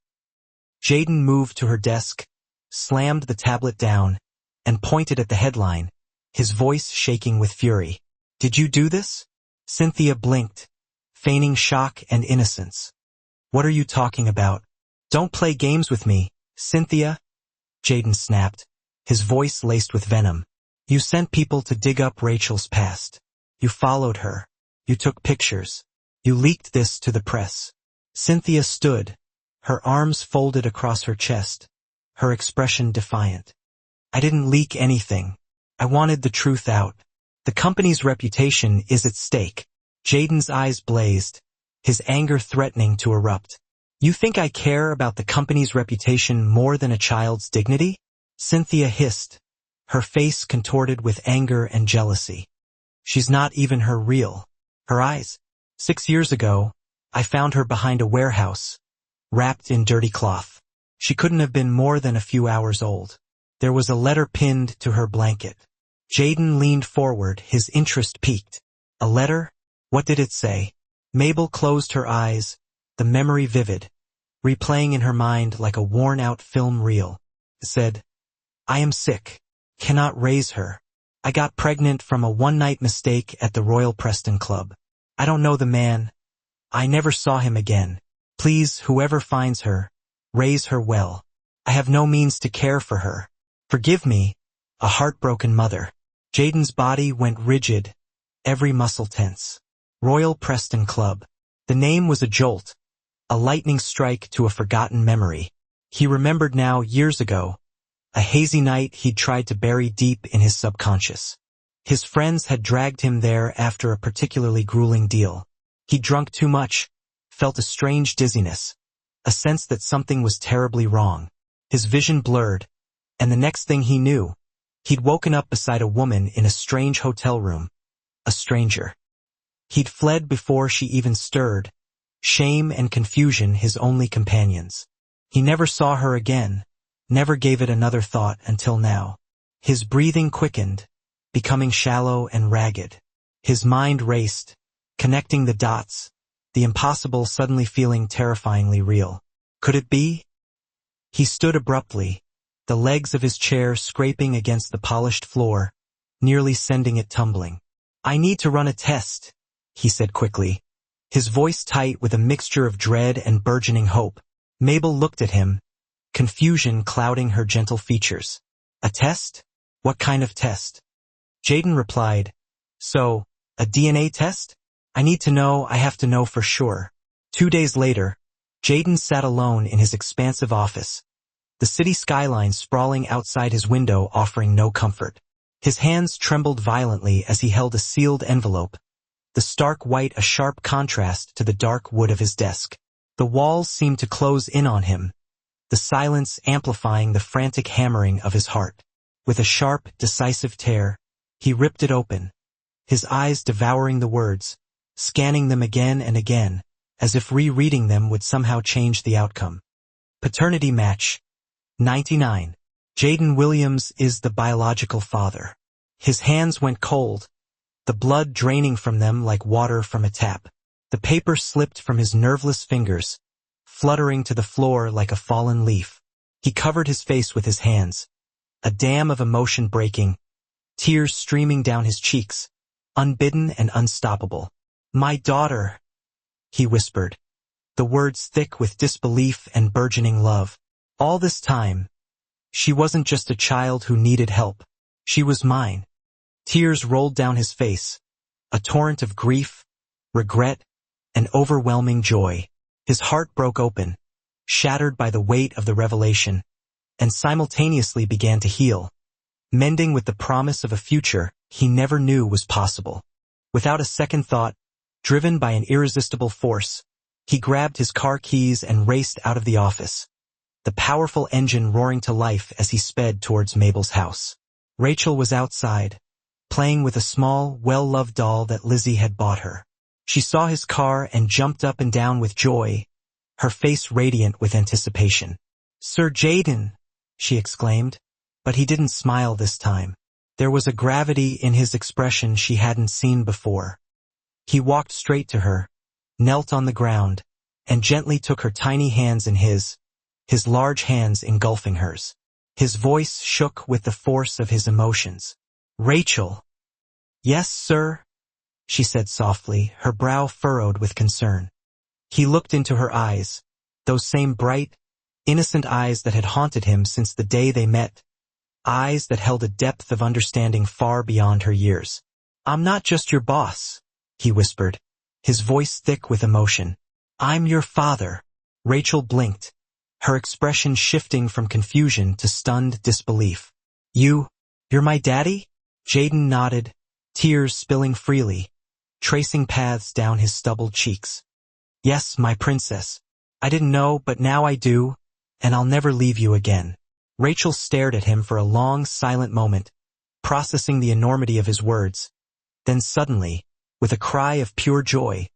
Jaden moved to her desk, slammed the tablet down, and pointed at the headline, his voice shaking with fury. "Did you do this?" Cynthia blinked, feigning shock and innocence. "What are you talking about?" "Don't play games with me, Cynthia," Jaden snapped, his voice laced with venom. "You sent people to dig up Rachel's past. You followed her. You took pictures. You leaked this to the press. Cynthia stood, her arms folded across her chest, her expression defiant. I didn't leak anything. I wanted the truth out. The company's reputation is at stake. Jaden's eyes blazed, his anger threatening to erupt. You think I care about the company's reputation more than a child's dignity? Cynthia hissed, her face contorted with anger and jealousy. She's not even her real. Her eyes. 6 years ago, I found her behind a warehouse, wrapped in dirty cloth. She couldn't have been more than a few hours old. There was a letter pinned to her blanket. Jaden leaned forward, his interest piqued. A letter? What did it say? Mabel closed her eyes, the memory vivid, replaying in her mind like a worn-out film reel. It said, I am sick. Cannot raise her. I got pregnant from a one-night mistake at the Royal Preston Club. I don't know the man. I never saw him again. Please, whoever finds her, raise her well. I have no means to care for her. Forgive me, a heartbroken mother. Jaden's body went rigid, every muscle tense. Royal Preston Club. The name was a jolt, a lightning strike to a forgotten memory. He remembered now years ago, a hazy night he'd tried to bury deep in his subconscious. His friends had dragged him there after a particularly grueling deal. He'd drunk too much, felt a strange dizziness, a sense that something was terribly wrong. His vision blurred, and the next thing he knew, he'd woken up beside a woman in a strange hotel room, a stranger. He'd fled before she even stirred, shame and confusion his only companions. He never saw her again, never gave it another thought until now. His breathing quickened, becoming shallow and ragged. His mind raced, connecting the dots, the impossible suddenly feeling terrifyingly real. Could it be? He stood abruptly, the legs of his chair scraping against the polished floor, nearly sending it tumbling. I need to run a test, he said quickly, his voice tight with a mixture of dread and burgeoning hope. Mabel looked at him, confusion clouding her gentle features. A test? What kind of test? Jaden replied, So, a DNA test? I need to know, I have to know for sure. 2 days later, Jaden sat alone in his expansive office, the city skyline sprawling outside his window offering no comfort. His hands trembled violently as he held a sealed envelope, the stark white a sharp contrast to the dark wood of his desk. The walls seemed to close in on him, the silence amplifying the frantic hammering of his heart. With a sharp, decisive tear, he ripped it open, his eyes devouring the words, scanning them again and again, as if rereading them would somehow change the outcome. Paternity match. 99. Jaden Williams is the biological father. His hands went cold, the blood draining from them like water from a tap. The paper slipped from his nerveless fingers, fluttering to the floor like a fallen leaf. He covered his face with his hands, a dam of emotion breaking, tears streaming down his cheeks, unbidden and unstoppable. My daughter, he whispered, the words thick with disbelief and burgeoning love. All this time, she wasn't just a child who needed help. She was mine. Tears rolled down his face, a torrent of grief, regret, and overwhelming joy. His heart broke open, shattered by the weight of the revelation, and simultaneously began to heal, mending with the promise of a future he never knew was possible. Without a second thought, driven by an irresistible force, he grabbed his car keys and raced out of the office, the powerful engine roaring to life as he sped towards Mabel's house. Rachel was outside, playing with a small, well-loved doll that Lizzie had bought her. She saw his car and jumped up and down with joy, her face radiant with anticipation. Sir Jaden, she exclaimed, but he didn't smile this time. There was a gravity in his expression she hadn't seen before. He walked straight to her, knelt on the ground, and gently took her tiny hands in his large hands engulfing hers. His voice shook with the force of his emotions. Rachel. Yes, sir, she said softly, her brow furrowed with concern. He looked into her eyes, those same bright, innocent eyes that had haunted him since the day they met, eyes that held a depth of understanding far beyond her years. I'm not just your boss, he whispered, his voice thick with emotion. "I'm your father." Rachel blinked, her expression shifting from confusion to stunned disbelief. You're my daddy?" Jaden nodded, tears spilling freely, tracing paths down his stubbled cheeks. "Yes, my princess. I didn't know, but now I do, and I'll never leave you again." Rachel stared at him for a long, silent moment, processing the enormity of his words. Then suddenly, with a cry of pure joy,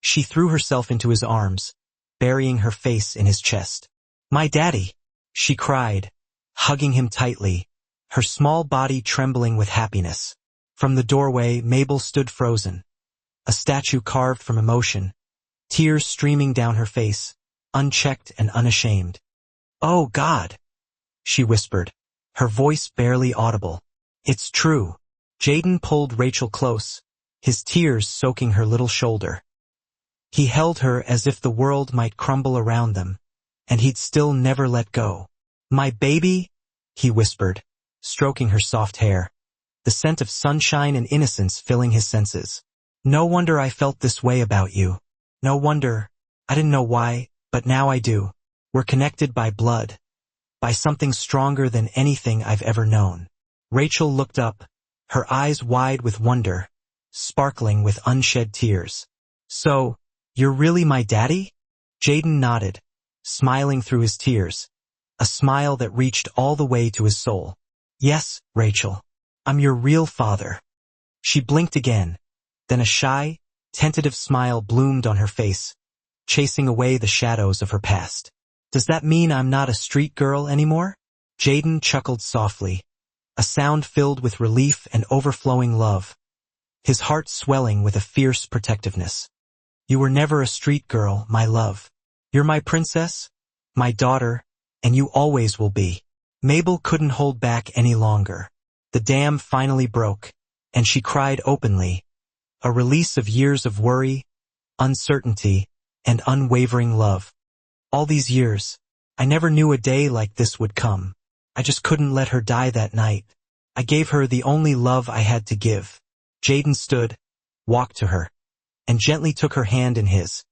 she threw herself into his arms, burying her face in his chest. "My daddy!" she cried, hugging him tightly, her small body trembling with happiness. From the doorway, Mabel stood frozen, a statue carved from emotion, tears streaming down her face, unchecked and unashamed. "Oh, God!" she whispered, her voice barely audible. "It's true." Jaden pulled Rachel close, his tears soaking her little shoulder. He held her as if the world might crumble around them, and he'd still never let go. "My baby," he whispered, stroking her soft hair, the scent of sunshine and innocence filling his senses. "No wonder I felt this way about you. No wonder. I didn't know why, but now I do. We're connected by blood, by something stronger than anything I've ever known." Rachel looked up, her eyes wide with wonder, sparkling with unshed tears. "So, you're really my daddy?" Jaden nodded, smiling through his tears, a smile that reached all the way to his soul. "Yes, Rachel. I'm your real father." She blinked again, then a shy, tentative smile bloomed on her face, chasing away the shadows of her past. "Does that mean I'm not a street girl anymore?" Jaden chuckled softly, a sound filled with relief and overflowing love, his heart swelling with a fierce protectiveness. "You were never a street girl, my love. You're my princess, my daughter, and you always will be." Mabel couldn't hold back any longer. The dam finally broke, and she cried openly, a release of years of worry, uncertainty, and unwavering love. "All these years, I never knew a day like this would come. I just couldn't let her die that night. I gave her the only love I had to give." Jaden stood, walked to her, and gently took her hand in his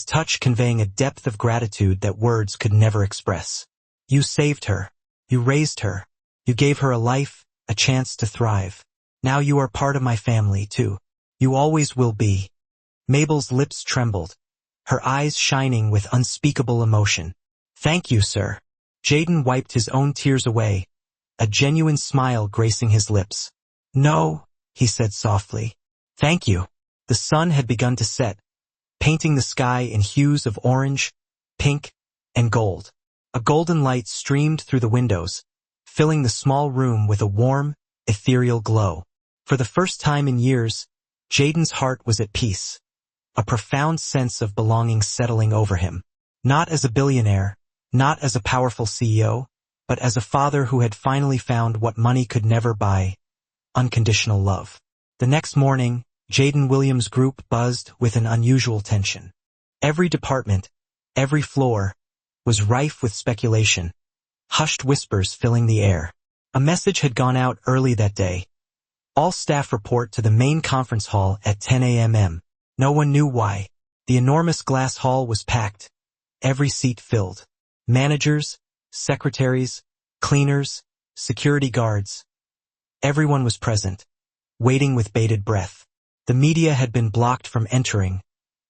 touch conveying a depth of gratitude that words could never express. "You saved her. You raised her. You gave her a life, a chance to thrive. Now you are part of my family, too. You always will be." Mabel's lips trembled, her eyes shining with unspeakable emotion. "Thank you, sir." Jaden wiped his own tears away, a genuine smile gracing his lips. "No," he said softly. "Thank you." The sun had begun to set, painting the sky in hues of orange, pink, and gold. A golden light streamed through the windows, filling the small room with a warm, ethereal glow. For the first time in years, Jaden's heart was at peace, a profound sense of belonging settling over him. Not as a billionaire, not as a powerful CEO, but as a father who had finally found what money could never buy: unconditional love. The next morning, Jaden Williams' group buzzed with an unusual tension. Every department, every floor, was rife with speculation, hushed whispers filling the air. A message had gone out early that day. All staff report to the main conference hall at 10 a.m. No one knew why. The enormous glass hall was packed, every seat filled. Managers, secretaries, cleaners, security guards. Everyone was present, waiting with bated breath. The media had been blocked from entering,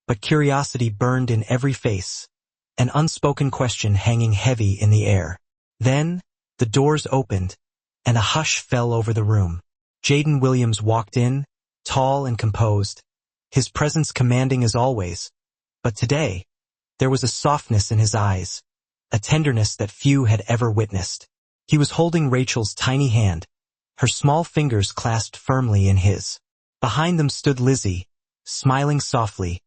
but curiosity burned in every face, an unspoken question hanging heavy in the air. Then, the doors opened, and a hush fell over the room. Jaden Williams walked in, tall and composed, his presence commanding as always. But today, there was a softness in his eyes, a tenderness that few had ever witnessed. He was holding Rachel's tiny hand, her small fingers clasped firmly in his. Behind them stood Lizzie, smiling softly,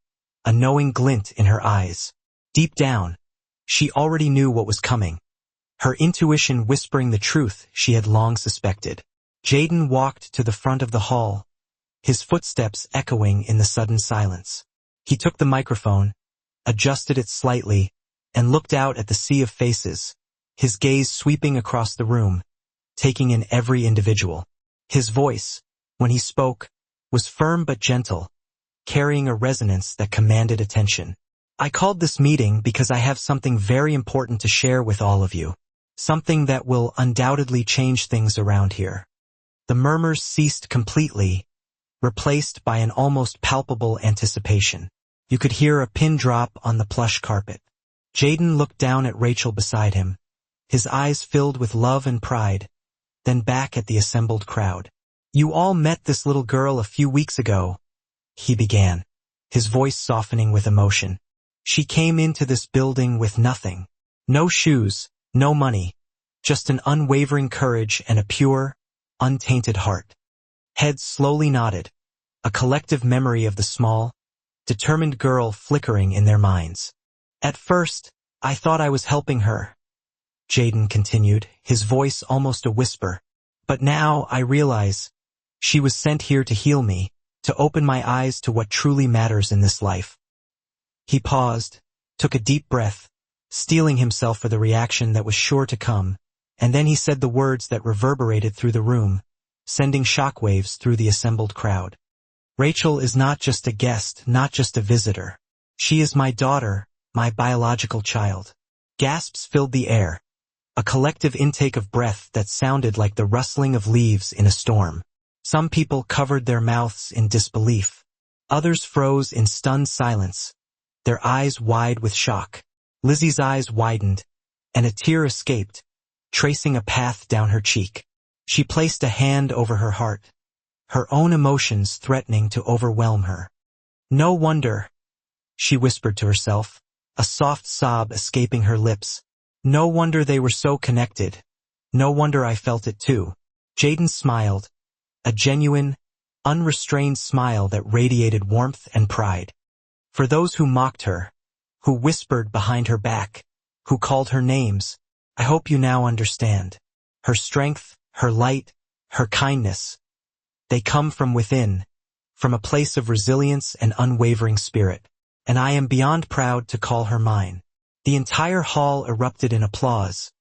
a knowing glint in her eyes. Deep down, she already knew what was coming, her intuition whispering the truth she had long suspected. Jaden walked to the front of the hall, his footsteps echoing in the sudden silence. He took the microphone, adjusted it slightly, and looked out at the sea of faces, his gaze sweeping across the room, taking in every individual. His voice, when he spoke, was firm but gentle, carrying a resonance that commanded attention. I called this meeting because I have something very important to share with all of you. Something that will undoubtedly change things around here. The murmurs ceased completely, replaced by an almost palpable anticipation. You could hear a pin drop on the plush carpet. Jaden looked down at Rachel beside him, his eyes filled with love and pride, then back at the assembled crowd. You all met this little girl a few weeks ago, he began, his voice softening with emotion. She came into this building with nothing. No shoes, no money, just an unwavering courage and a pure, untainted heart. Heads slowly nodded, a collective memory of the small, determined girl flickering in their minds. At first, I thought I was helping her, Jaden continued, his voice almost a whisper. But now I realize she was sent here to heal me, to open my eyes to what truly matters in this life. He paused, took a deep breath, steeling himself for the reaction that was sure to come, and then he said the words that reverberated through the room, sending shockwaves through the assembled crowd. Rachel is not just a guest, not just a visitor. She is my daughter, my biological child. Gasps filled the air, a collective intake of breath that sounded like the rustling of leaves in a storm. Some people covered their mouths in disbelief. Others froze in stunned silence, their eyes wide with shock. Lizzie's eyes widened, and a tear escaped, tracing a path down her cheek. She placed a hand over her heart, her own emotions threatening to overwhelm her. No wonder, she whispered to herself, a soft sob escaping her lips. No wonder they were so connected. No wonder I felt it too. Jaden smiled, a genuine, unrestrained smile that radiated warmth and pride. For those who mocked her, who whispered behind her back, who called her names, I hope you now understand. Her strength, her light, her kindness, they come from within, from a place of resilience and unwavering spirit, and I am beyond proud to call her mine. The entire hall erupted in applause,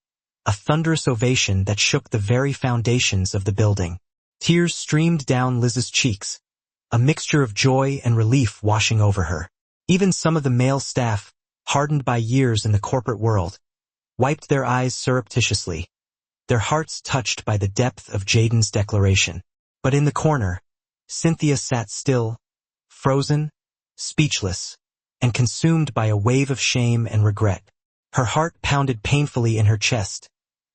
a thunderous ovation that shook the very foundations of the building. Tears streamed down Liz's cheeks, a mixture of joy and relief washing over her. Even some of the male staff, hardened by years in the corporate world, wiped their eyes surreptitiously, their hearts touched by the depth of Jaden's declaration. But in the corner, Cynthia sat still, frozen, speechless, and consumed by a wave of shame and regret. Her heart pounded painfully in her chest,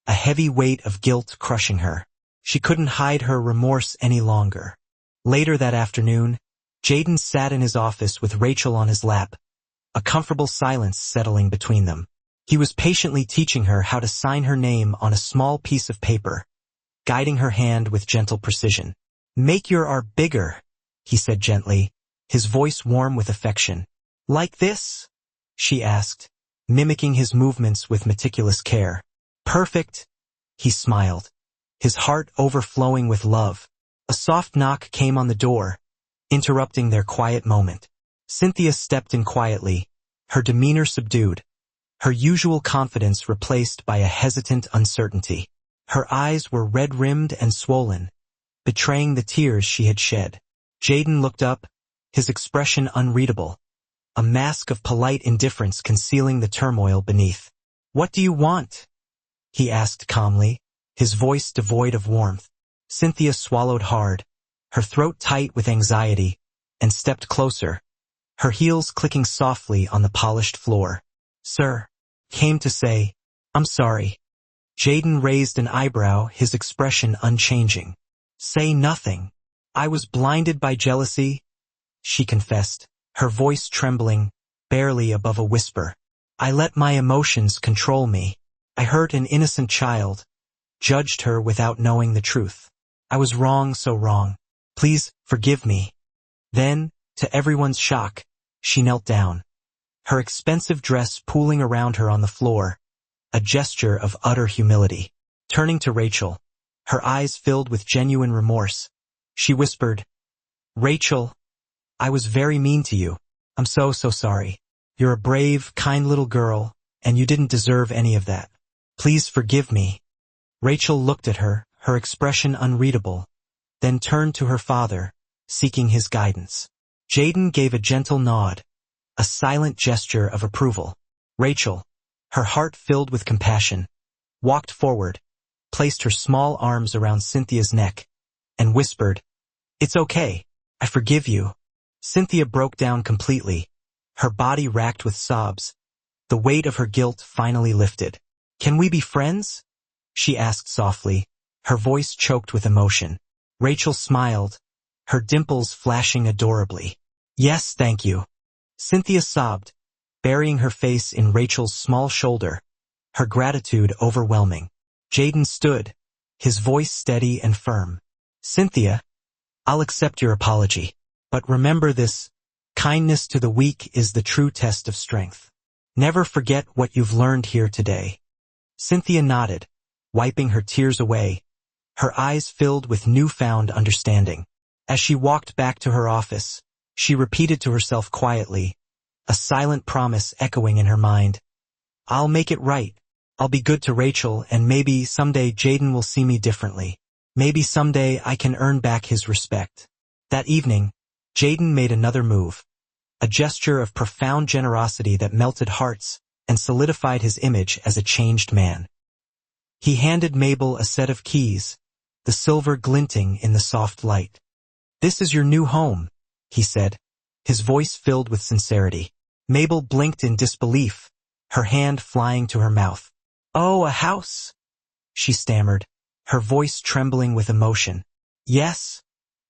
a heavy weight of guilt crushing her. She couldn't hide her remorse any longer. Later that afternoon, Jaden sat in his office with Rachel on his lap, a comfortable silence settling between them. He was patiently teaching her how to sign her name on a small piece of paper, guiding her hand with gentle precision. Make your R bigger, he said gently, his voice warm with affection. Like this? She asked, mimicking his movements with meticulous care. Perfect, he smiled, his heart overflowing with love. A soft knock came on the door, interrupting their quiet moment. Cynthia stepped in quietly, her demeanor subdued, her usual confidence replaced by a hesitant uncertainty. Her eyes were red-rimmed and swollen, betraying the tears she had shed. Jaden looked up, his expression unreadable, a mask of polite indifference concealing the turmoil beneath. What do you want? He asked calmly, his voice devoid of warmth. Cynthia swallowed hard, her throat tight with anxiety, and stepped closer, her heels clicking softly on the polished floor. Sir, came to say, I'm sorry. Jaden raised an eyebrow, his expression unchanging. Say nothing. I was blinded by jealousy, she confessed, her voice trembling, barely above a whisper. I let my emotions control me. I hurt an innocent child, judged her without knowing the truth. I was wrong, so wrong. Please forgive me. Then, to everyone's shock, she knelt down, her expensive dress pooling around her on the floor, a gesture of utter humility. Turning to Rachel, her eyes filled with genuine remorse, she whispered, Rachel, I was very mean to you. I'm so sorry. You're a brave, kind little girl, and you didn't deserve any of that. Please forgive me. Rachel looked at her, her expression unreadable, then turned to her father, seeking his guidance. Jaden gave a gentle nod, a silent gesture of approval. Rachel, her heart filled with compassion, walked forward, placed her small arms around Cynthia's neck, and whispered, "It's okay. I forgive you." Cynthia broke down completely, her body racked with sobs. The weight of her guilt finally lifted. "Can we be friends?" she asked softly, her voice choked with emotion. Rachel smiled, her dimples flashing adorably. "Yes, thank you." Cynthia sobbed, burying her face in Rachel's small shoulder, her gratitude overwhelming. Jaden stood, his voice steady and firm. "Cynthia, I'll accept your apology. But remember this, kindness to the weak is the true test of strength. Never forget what you've learned here today." Cynthia nodded, wiping her tears away, her eyes filled with newfound understanding. As she walked back to her office, she repeated to herself quietly, a silent promise echoing in her mind. "I'll make it right. I'll be good to Rachel, and maybe someday Jaden will see me differently. Maybe someday I can earn back his respect." That evening, Jaden made another move, a gesture of profound generosity that melted hearts and solidified his image as a changed man. He handed Mabel a set of keys, the silver glinting in the soft light. "This is your new home," he said, his voice filled with sincerity. Mabel blinked in disbelief, her hand flying to her mouth. "Oh, a house," she stammered, her voice trembling with emotion. "Yes,"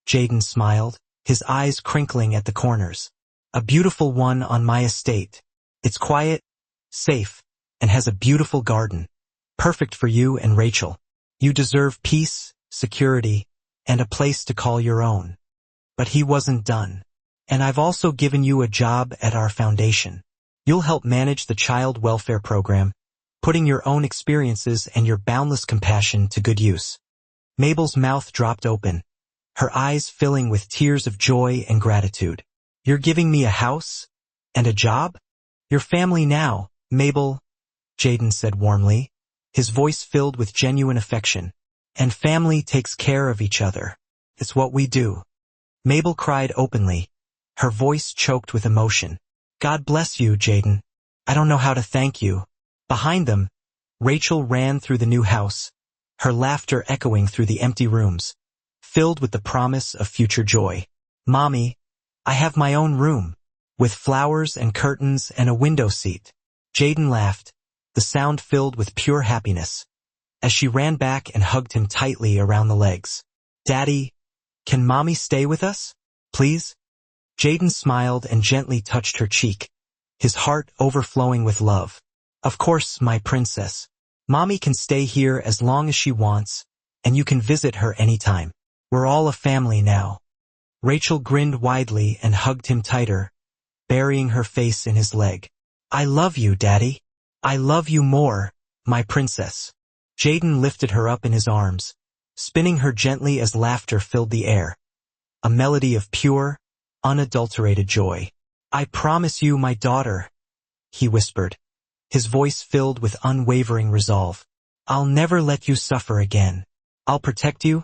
Jaden smiled, his eyes crinkling at the corners. "A beautiful one on my estate. It's quiet, safe, and has a beautiful garden. Perfect for you and Rachel. You deserve peace, security, and a place to call your own." But he wasn't done. "And I've also given you a job at our foundation. You'll help manage the child welfare program, putting your own experiences and your boundless compassion to good use." Mabel's mouth dropped open, her eyes filling with tears of joy and gratitude. "You're giving me a house? And a job? You're family now, Mabel," Jaden said warmly, his voice filled with genuine affection. "And family takes care of each other. It's what we do." Mabel cried openly, her voice choked with emotion. "God bless you, Jaden. I don't know how to thank you." Behind them, Rachel ran through the new house, her laughter echoing through the empty rooms, filled with the promise of future joy. "Mommy, I have my own room, with flowers and curtains and a window seat." Jaden laughed, the sound filled with pure happiness, as she ran back and hugged him tightly around the legs. "Daddy, can Mommy stay with us, please?" Jaden smiled and gently touched her cheek, his heart overflowing with love. "Of course, my princess. Mommy can stay here as long as she wants, and you can visit her anytime. We're all a family now." Rachel grinned widely and hugged him tighter, burying her face in his leg. "I love you, Daddy. I love you more, my princess." Jaden lifted her up in his arms, spinning her gently as laughter filled the air, a melody of pure, unadulterated joy. "I promise you, my daughter," he whispered, his voice filled with unwavering resolve. "I'll never let you suffer again. I'll protect you,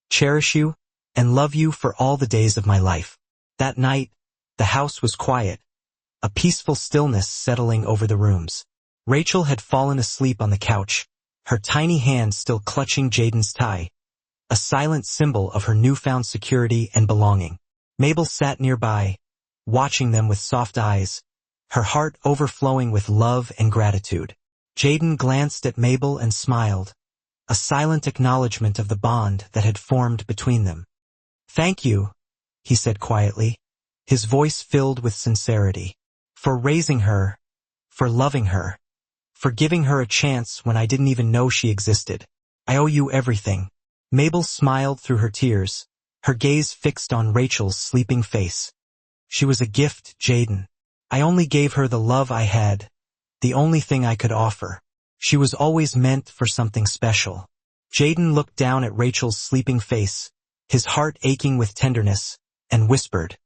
cherish you, and love you for all the days of my life." That night, the house was quiet, a peaceful stillness settling over the rooms. Rachel had fallen asleep on the couch, her tiny hand still clutching Jaden's tie, a silent symbol of her newfound security and belonging. Mabel sat nearby, watching them with soft eyes, her heart overflowing with love and gratitude. Jaden glanced at Mabel and smiled, a silent acknowledgement of the bond that had formed between them. "Thank you," he said quietly, his voice filled with sincerity, "for raising her, for loving her, for giving her a chance when I didn't even know she existed. I owe you everything." Mabel smiled through her tears, her gaze fixed on Rachel's sleeping face. "She was a gift, Jaden. I only gave her the love I had, the only thing I could offer. She was always meant for something special." Jaden looked down at Rachel's sleeping face, his heart aching with tenderness, and whispered,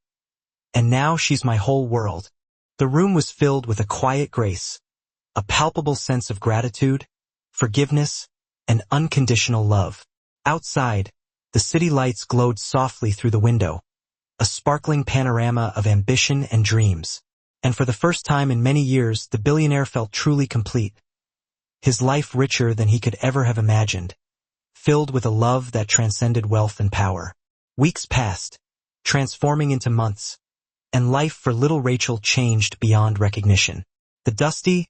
"And now she's my whole world." The room was filled with a quiet grace, a palpable sense of gratitude, forgiveness, and unconditional love. Outside, the city lights glowed softly through the window, a sparkling panorama of ambition and dreams. And for the first time in many years, the billionaire felt truly complete. His life richer than he could ever have imagined, filled with a love that transcended wealth and power. Weeks passed, transforming into months, and life for little Rachel changed beyond recognition. The dusty,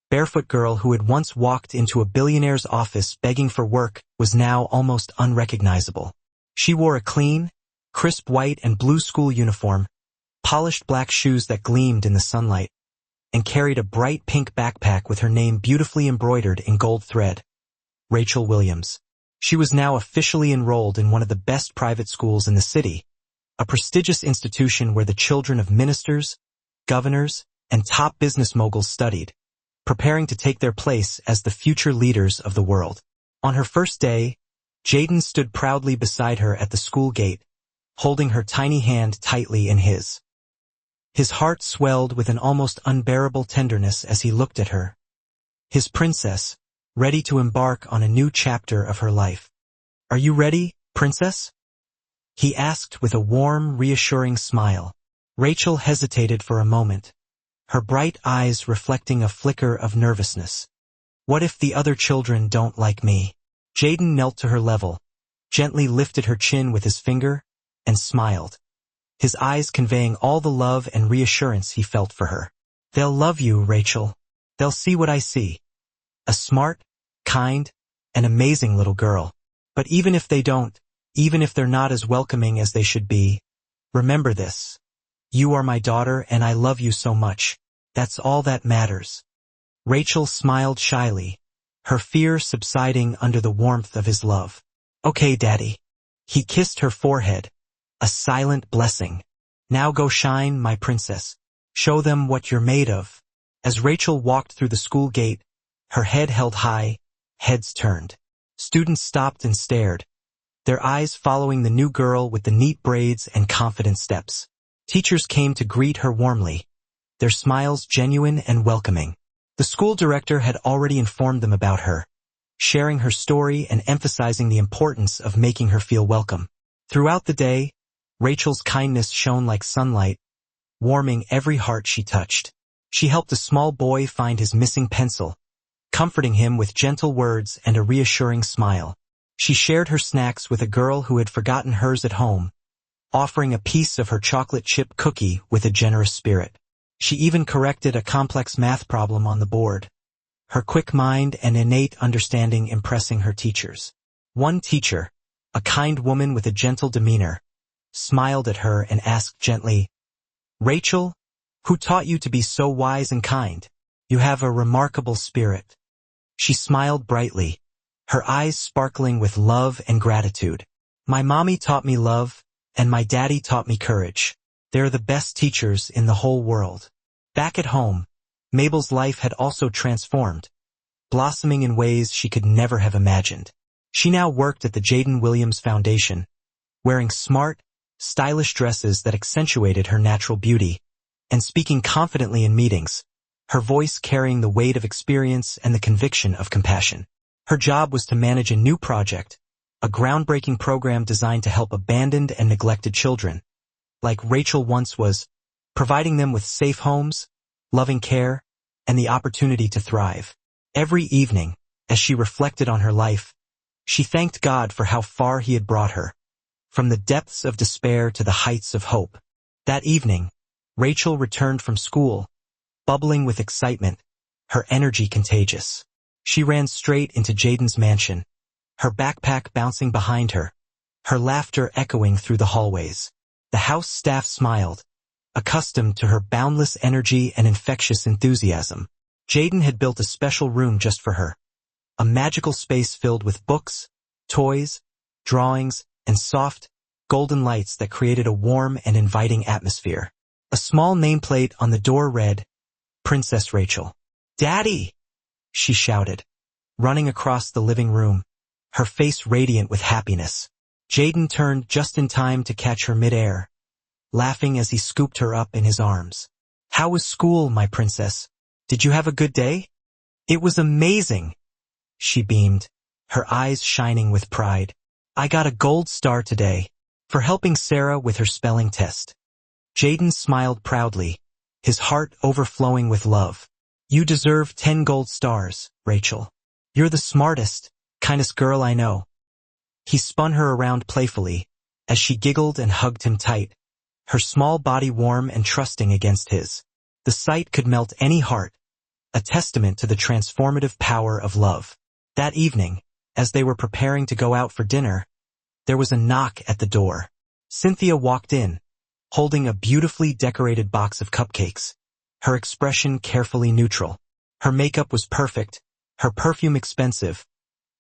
barefoot girl who had once walked into a billionaire's office begging for work was now almost unrecognizable. She wore a clean, crisp white and blue school uniform, polished black shoes that gleamed in the sunlight, and carried a bright pink backpack with her name beautifully embroidered in gold thread. Rachel Williams. She was now officially enrolled in one of the best private schools in the city, a prestigious institution where the children of ministers, governors, and top business moguls studied, preparing to take their place as the future leaders of the world. On her first day, Jaden stood proudly beside her at the school gate, holding her tiny hand tightly in his. His heart swelled with an almost unbearable tenderness as he looked at her. His princess, ready to embark on a new chapter of her life. "Are you ready, princess?" he asked with a warm, reassuring smile. Rachel hesitated for a moment, her bright eyes reflecting a flicker of nervousness. What if the other children don't like me? Jaden knelt to her level, gently lifted her chin with his finger, and smiled, his eyes conveying all the love and reassurance he felt for her. "They'll love you, Rachel. They'll see what I see. A smart, kind, and amazing little girl. But even if they don't, even if they're not as welcoming as they should be, remember this. You are my daughter and I love you so much. That's all that matters." Rachel smiled shyly, her fear subsiding under the warmth of his love. "Okay, Daddy." He kissed her forehead, a silent blessing. "Now go shine, my princess. Show them what you're made of." As Rachel walked through the school gate, her head held high, heads turned. Students stopped and stared, their eyes following the new girl with the neat braids and confident steps. Teachers came to greet her warmly, their smiles genuine and welcoming. The school director had already informed them about her, sharing her story and emphasizing the importance of making her feel welcome. Throughout the day, Rachel's kindness shone like sunlight, warming every heart she touched. She helped a small boy find his missing pencil, comforting him with gentle words and a reassuring smile. She shared her snacks with a girl who had forgotten hers at home, offering a piece of her chocolate chip cookie with a generous spirit. She even corrected a complex math problem on the board, her quick mind and innate understanding impressing her teachers. One teacher, a kind woman with a gentle demeanor, smiled at her and asked gently, "Rachel, who taught you to be so wise and kind? You have a remarkable spirit." She smiled brightly, her eyes sparkling with love and gratitude. "My mommy taught me love, and my daddy taught me courage. They're the best teachers in the whole world." Back at home, Mabel's life had also transformed, blossoming in ways she could never have imagined. She now worked at the Jaden Williams Foundation, wearing smart, stylish dresses that accentuated her natural beauty, and speaking confidently in meetings, her voice carrying the weight of experience and the conviction of compassion. Her job was to manage a new project, a groundbreaking program designed to help abandoned and neglected children, like Rachel once was, providing them with safe homes, loving care, and the opportunity to thrive. Every evening, as she reflected on her life, she thanked God for how far He had brought her, from the depths of despair to the heights of hope. That evening, Rachel returned from school, bubbling with excitement, her energy contagious. She ran straight into Jaden's mansion, her backpack bouncing behind her, her laughter echoing through the hallways. The house staff smiled, accustomed to her boundless energy and infectious enthusiasm. Jaden had built a special room just for her, a magical space filled with books, toys, drawings, and soft, golden lights that created a warm and inviting atmosphere. A small nameplate on the door read, "Princess Rachel." "Daddy!" she shouted, running across the living room, her face radiant with happiness. Jaden turned just in time to catch her midair, laughing as he scooped her up in his arms. "How was school, my princess? Did you have a good day?" "It was amazing," she beamed, her eyes shining with pride. "I got a gold star today." For helping Sarah with her spelling test. Jaden smiled proudly, his heart overflowing with love. You deserve 10 gold stars, Rachel. You're the smartest, kindest girl I know. He spun her around playfully, as she giggled and hugged him tight, her small body warm and trusting against his. The sight could melt any heart, a testament to the transformative power of love. That evening, as they were preparing to go out for dinner, there was a knock at the door. Cynthia walked in, holding a beautifully decorated box of cupcakes, her expression carefully neutral. Her makeup was perfect, her perfume expensive,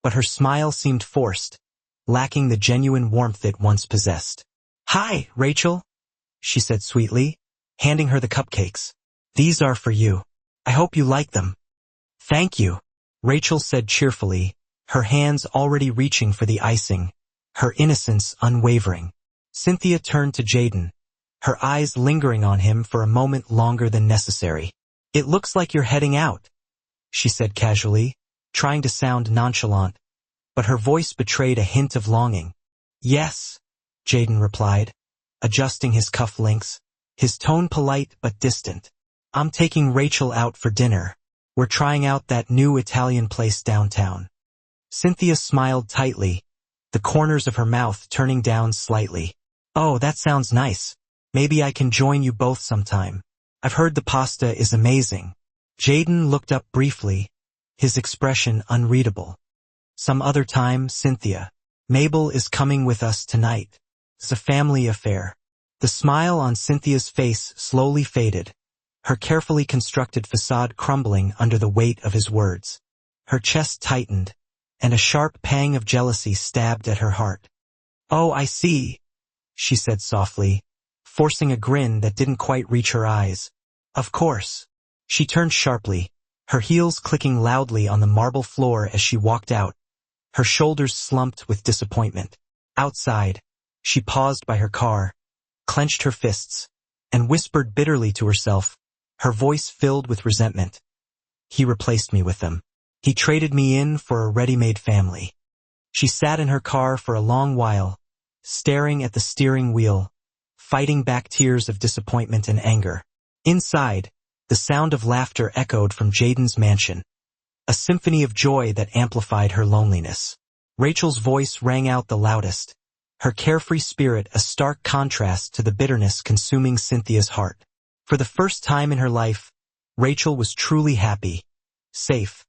but her smile seemed forced, lacking the genuine warmth it once possessed. "Hi, Rachel," she said sweetly, handing her the cupcakes. "These are for you. I hope you like them." "Thank you," Rachel said cheerfully, her hands already reaching for the icing, her innocence unwavering. Cynthia turned to Jaden, her eyes lingering on him for a moment longer than necessary. "It looks like you're heading out," she said casually, trying to sound nonchalant, but her voice betrayed a hint of longing. "Yes," Jaden replied, adjusting his cufflinks, his tone polite but distant. "I'm taking Rachel out for dinner. We're trying out that new Italian place downtown." Cynthia smiled tightly, the corners of her mouth turning down slightly. "Oh, that sounds nice. Maybe I can join you both sometime. I've heard the pasta is amazing." Jaden looked up briefly, his expression unreadable. "Some other time, Cynthia. Mabel is coming with us tonight. It's a family affair." The smile on Cynthia's face slowly faded, her carefully constructed facade crumbling under the weight of his words. Her chest tightened, and a sharp pang of jealousy stabbed at her heart. "Oh, I see," she said softly, forcing a grin that didn't quite reach her eyes. "Of course." She turned sharply, her heels clicking loudly on the marble floor as she walked out, her shoulders slumped with disappointment. Outside, she paused by her car, clenched her fists, and whispered bitterly to herself, her voice filled with resentment. "He replaced me with them. He traded me in for a ready-made family." She sat in her car for a long while, staring at the steering wheel, fighting back tears of disappointment and anger. Inside, the sound of laughter echoed from Jaden's mansion, a symphony of joy that amplified her loneliness. Rachel's voice rang out the loudest, her carefree spirit a stark contrast to the bitterness consuming Cynthia's heart. For the first time in her life, Rachel was truly happy, safe,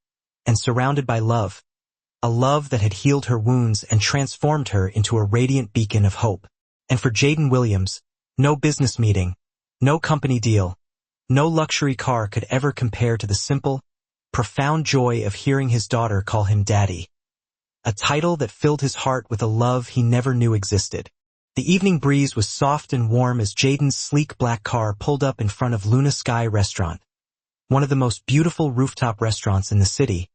and surrounded by love, a love that had healed her wounds and transformed her into a radiant beacon of hope. And for Jaden Williams, no business meeting, no company deal, no luxury car could ever compare to the simple, profound joy of hearing his daughter call him daddy. A title that filled his heart with a love he never knew existed. The evening breeze was soft and warm as Jaden's sleek black car pulled up in front of Luna Sky Restaurant, one of the most beautiful rooftop restaurants in the city,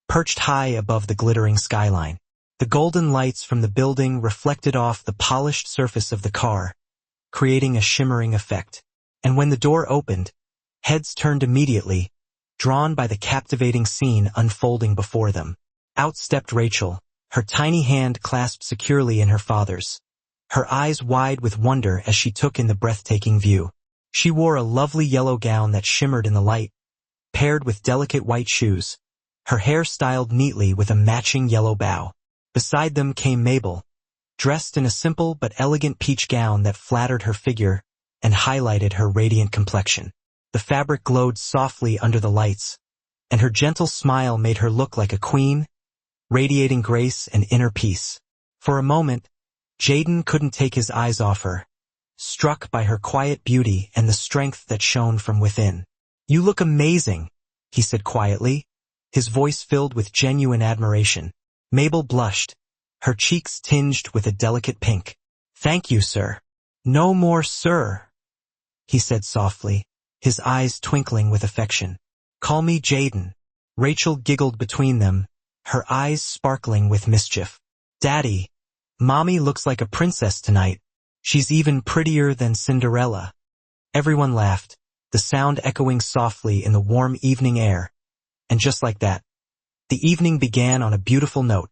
perched high above the glittering skyline. The golden lights from the building reflected off the polished surface of the car, creating a shimmering effect. And when the door opened, heads turned immediately, drawn by the captivating scene unfolding before them. Out stepped Rachel, her tiny hand clasped securely in her father's, her eyes wide with wonder as she took in the breathtaking view. She wore a lovely yellow gown that shimmered in the light, paired with delicate white shoes, her hair styled neatly with a matching yellow bow. Beside them came Mabel, dressed in a simple but elegant peach gown that flattered her figure and highlighted her radiant complexion. The fabric glowed softly under the lights, and her gentle smile made her look like a queen, radiating grace and inner peace. For a moment, Jaden couldn't take his eyes off her, struck by her quiet beauty and the strength that shone from within. "You look amazing," he said quietly, his voice filled with genuine admiration. Mabel blushed, her cheeks tinged with a delicate pink. "Thank you, sir." "No more, sir," he said softly, his eyes twinkling with affection. "Call me Jaden." Rachel giggled between them, her eyes sparkling with mischief. "Daddy, Mommy looks like a princess tonight. She's even prettier than Cinderella." Everyone laughed, the sound echoing softly in the warm evening air. And just like that, the evening began on a beautiful note.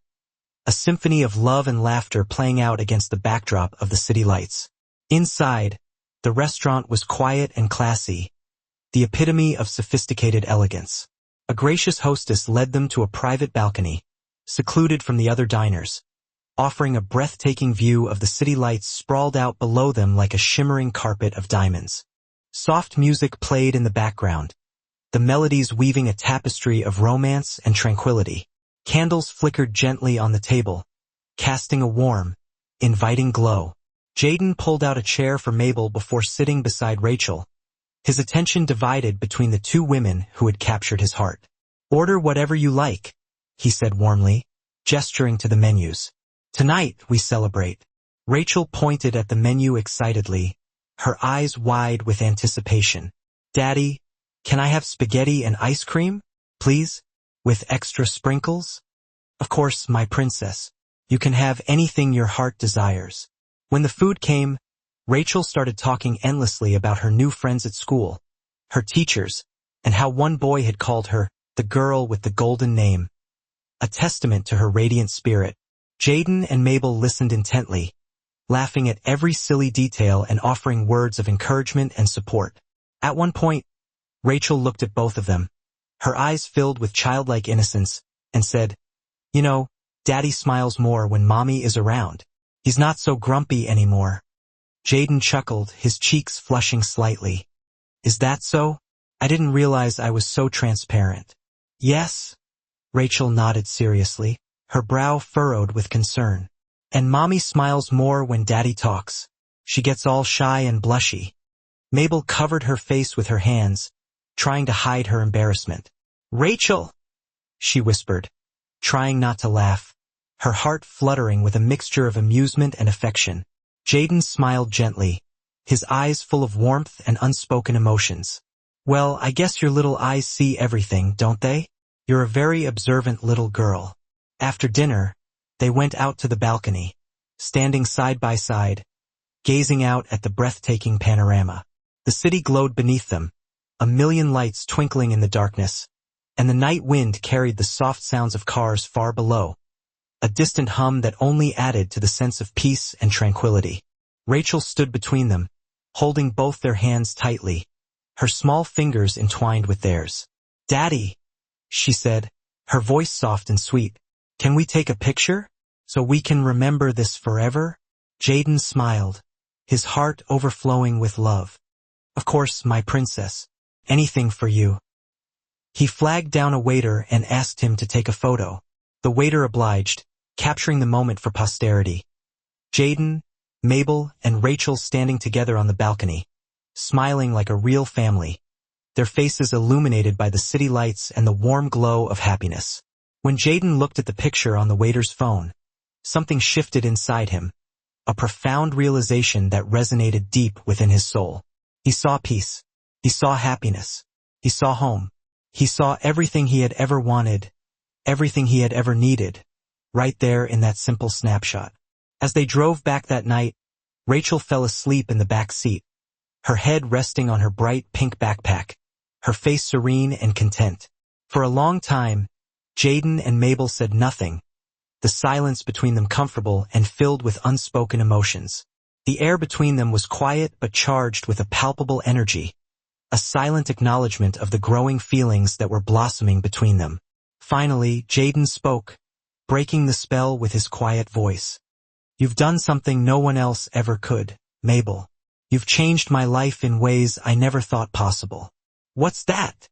a symphony of love and laughter playing out against the backdrop of the city lights. Inside, the restaurant was quiet and classy, the epitome of sophisticated elegance. A gracious hostess led them to a private balcony, secluded from the other diners, offering a breathtaking view of the city lights sprawled out below them like a shimmering carpet of diamonds. Soft music played in the background, the melodies weaving a tapestry of romance and tranquility. Candles flickered gently on the table, casting a warm, inviting glow. Jaden pulled out a chair for Mabel before sitting beside Rachel, his attention divided between the two women who had captured his heart. "Order whatever you like," he said warmly, gesturing to the menus. "Tonight we celebrate." Rachel pointed at the menu excitedly, her eyes wide with anticipation. "Daddy, can I have spaghetti and ice cream, please? With extra sprinkles?" "Of course, my princess. You can have anything your heart desires." When the food came, Rachel started talking endlessly about her new friends at school, her teachers, and how one boy had called her the girl with the golden name, a testament to her radiant spirit. Jaden and Mabel listened intently, laughing at every silly detail and offering words of encouragement and support. At one point, Rachel looked at both of them, her eyes filled with childlike innocence, and said, "You know, Daddy smiles more when Mommy is around. He's not so grumpy anymore." Jaden chuckled, his cheeks flushing slightly. "Is that so? I didn't realize I was so transparent." "Yes," Rachel nodded seriously, her brow furrowed with concern. "And Mommy smiles more when Daddy talks. She gets all shy and blushy." Mabel covered her face with her hands, trying to hide her embarrassment. "Rachel," she whispered, trying not to laugh, her heart fluttering with a mixture of amusement and affection. Jaden smiled gently, his eyes full of warmth and unspoken emotions. "Well, I guess your little eyes see everything, don't they? You're a very observant little girl." After dinner, they went out to the balcony, standing side by side, gazing out at the breathtaking panorama. The city glowed beneath them, a million lights twinkling in the darkness, and the night wind carried the soft sounds of cars far below, a distant hum that only added to the sense of peace and tranquility. Rachel stood between them, holding both their hands tightly, her small fingers entwined with theirs. "Daddy," she said, her voice soft and sweet, "can we take a picture, so we can remember this forever?" Jaden smiled, his heart overflowing with love. "Of course, my princess. Anything for you." He flagged down a waiter and asked him to take a photo. The waiter obliged, capturing the moment for posterity. Jaden, Mabel, and Rachel standing together on the balcony, smiling like a real family, their faces illuminated by the city lights and the warm glow of happiness. When Jaden looked at the picture on the waiter's phone, something shifted inside him, a profound realization that resonated deep within his soul. He saw peace. He saw happiness. He saw home. He saw everything he had ever wanted, everything he had ever needed, right there in that simple snapshot. As they drove back that night, Rachel fell asleep in the back seat, her head resting on her bright pink backpack, her face serene and content. For a long time, Jaden and Mabel said nothing, the silence between them comfortable and filled with unspoken emotions. The air between them was quiet but charged with a palpable energy, a silent acknowledgement of the growing feelings that were blossoming between them. Finally, Jaden spoke, breaking the spell with his quiet voice. "You've done something no one else ever could, Mabel. You've changed my life in ways I never thought possible." "What's that?"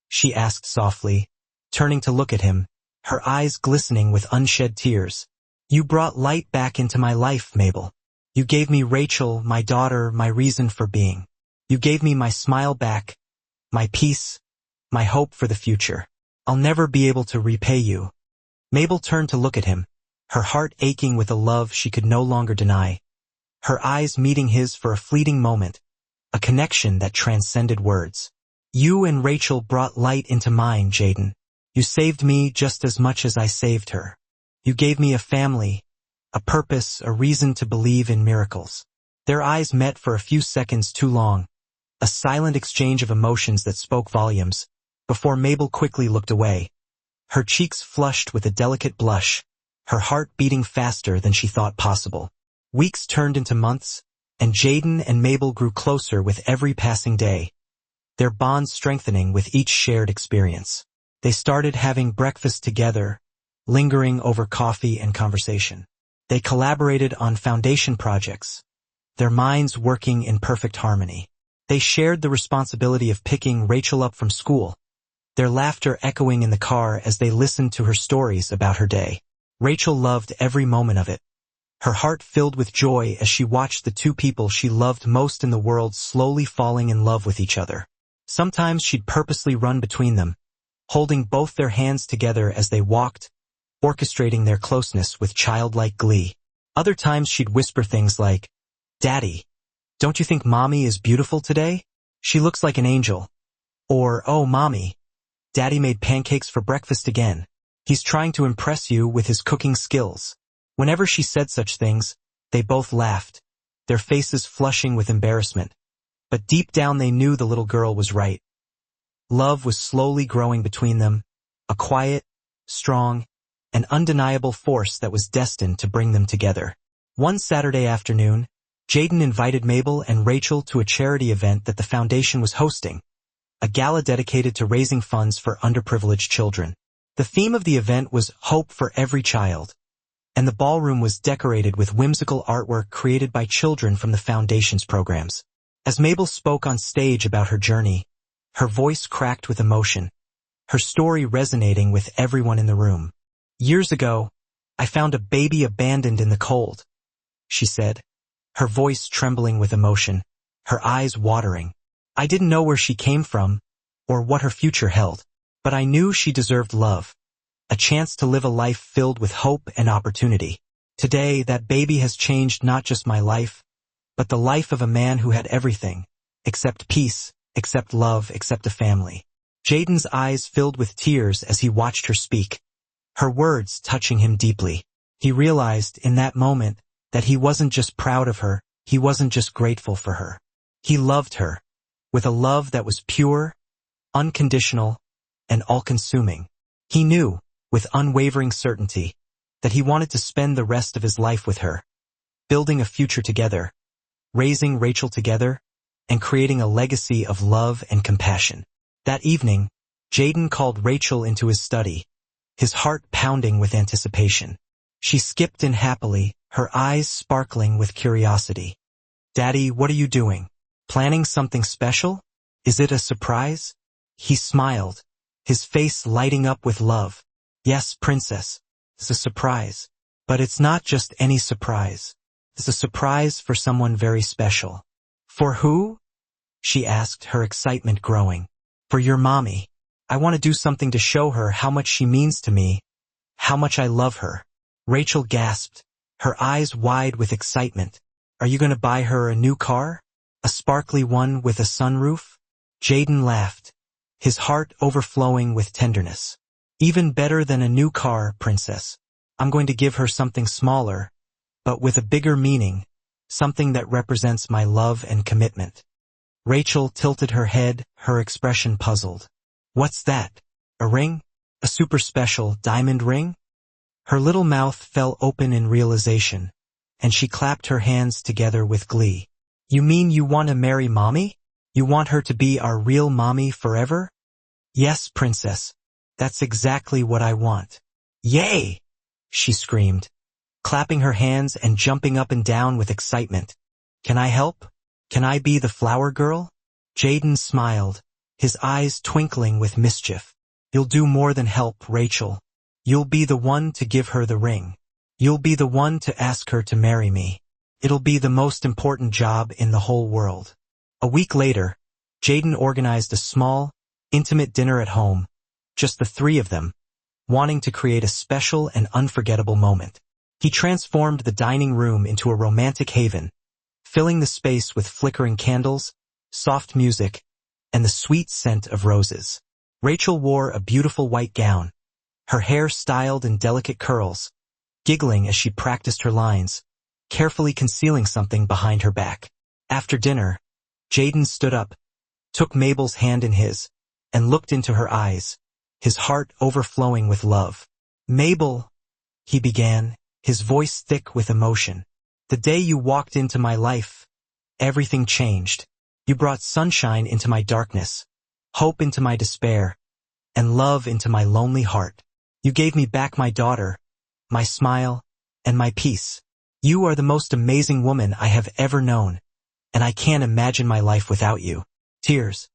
she asked softly, turning to look at him, her eyes glistening with unshed tears. "You brought light back into my life, Mabel. You gave me Rachel, my daughter, my reason for being. You gave me my smile back, my peace, my hope for the future. I'll never be able to repay you." Mabel turned to look at him, her heart aching with a love she could no longer deny, her eyes meeting his for a fleeting moment, a connection that transcended words. "You and Rachel brought light into mine, Jaden. You saved me just as much as I saved her. You gave me a family, a purpose, a reason to believe in miracles." Their eyes met for a few seconds too long, a silent exchange of emotions that spoke volumes, before Mabel quickly looked away, her cheeks flushed with a delicate blush, her heart beating faster than she thought possible. Weeks turned into months, and Jaden and Mabel grew closer with every passing day, their bond strengthening with each shared experience. They started having breakfast together, lingering over coffee and conversation. They collaborated on foundation projects, their minds working in perfect harmony. They shared the responsibility of picking Rachel up from school, their laughter echoing in the car as they listened to her stories about her day. Rachel loved every moment of it, her heart filled with joy as she watched the two people she loved most in the world slowly falling in love with each other. Sometimes she'd purposely run between them, holding both their hands together as they walked, orchestrating their closeness with childlike glee. Other times she'd whisper things like, "Daddy, don't you think Mommy is beautiful today? She looks like an angel." Or, "Oh, Mommy, Daddy made pancakes for breakfast again. He's trying to impress you with his cooking skills." Whenever she said such things, they both laughed, their faces flushing with embarrassment. But deep down they knew the little girl was right. Love was slowly growing between them, a quiet, strong, and undeniable force that was destined to bring them together. One Saturday afternoon, Jaden invited Mabel and Rachel to a charity event that the foundation was hosting, a gala dedicated to raising funds for underprivileged children. The theme of the event was Hope for Every Child, and the ballroom was decorated with whimsical artwork created by children from the foundation's programs. As Mabel spoke on stage about her journey, her voice cracked with emotion, her story resonating with everyone in the room. "Years ago, I found a baby abandoned in the cold," she said, her voice trembling with emotion, her eyes watering. "I didn't know where she came from or what her future held, but I knew she deserved love, a chance to live a life filled with hope and opportunity. Today, that baby has changed not just my life, but the life of a man who had everything, except peace, except love, except a family." Jaden's eyes filled with tears as he watched her speak, her words touching him deeply. He realized in that moment that he wasn't just proud of her, he wasn't just grateful for her. He loved her, with a love that was pure, unconditional, and all-consuming. He knew, with unwavering certainty, that he wanted to spend the rest of his life with her, building a future together, raising Rachel together, and creating a legacy of love and compassion. That evening, Jaden called Rachel into his study, his heart pounding with anticipation. She skipped in happily, her eyes sparkling with curiosity. "Daddy, what are you doing? Planning something special? Is it a surprise?" He smiled, his face lighting up with love. "Yes, Princess, it's a surprise. But it's not just any surprise. It's a surprise for someone very special." "For who?" she asked, her excitement growing. "For your mommy. I want to do something to show her how much she means to me, how much I love her." Rachel gasped, her eyes wide with excitement. "Are you going to buy her a new car? A sparkly one with a sunroof?" Jaden laughed, his heart overflowing with tenderness. "Even better than a new car, Princess. I'm going to give her something smaller, but with a bigger meaning, something that represents my love and commitment." Rachel tilted her head, her expression puzzled. "What's that? A ring? A super special diamond ring?" Her little mouth fell open in realization, and she clapped her hands together with glee. "You mean you want to marry Mommy? You want her to be our real Mommy forever?" "Yes, Princess. That's exactly what I want." "Yay!" she screamed, clapping her hands and jumping up and down with excitement. "Can I help? Can I be the flower girl?" Jaden smiled, his eyes twinkling with mischief. "You'll do more than help, Rachel. You'll be the one to give her the ring. You'll be the one to ask her to marry me. It'll be the most important job in the whole world." A week later, Jaden organized a small, intimate dinner at home, just the three of them, wanting to create a special and unforgettable moment. He transformed the dining room into a romantic haven, filling the space with flickering candles, soft music, and the sweet scent of roses. Rachel wore a beautiful white gown, her hair styled in delicate curls, giggling as she practiced her lines, carefully concealing something behind her back. After dinner, Jaden stood up, took Mabel's hand in his, and looked into her eyes, his heart overflowing with love. "Mabel, he began, his voice thick with emotion. The day you walked into my life, everything changed. You brought sunshine into my darkness, hope into my despair, and love into my lonely heart. You gave me back my daughter, my smile, and my peace. You are the most amazing woman I have ever known, and I can't imagine my life without you. Tears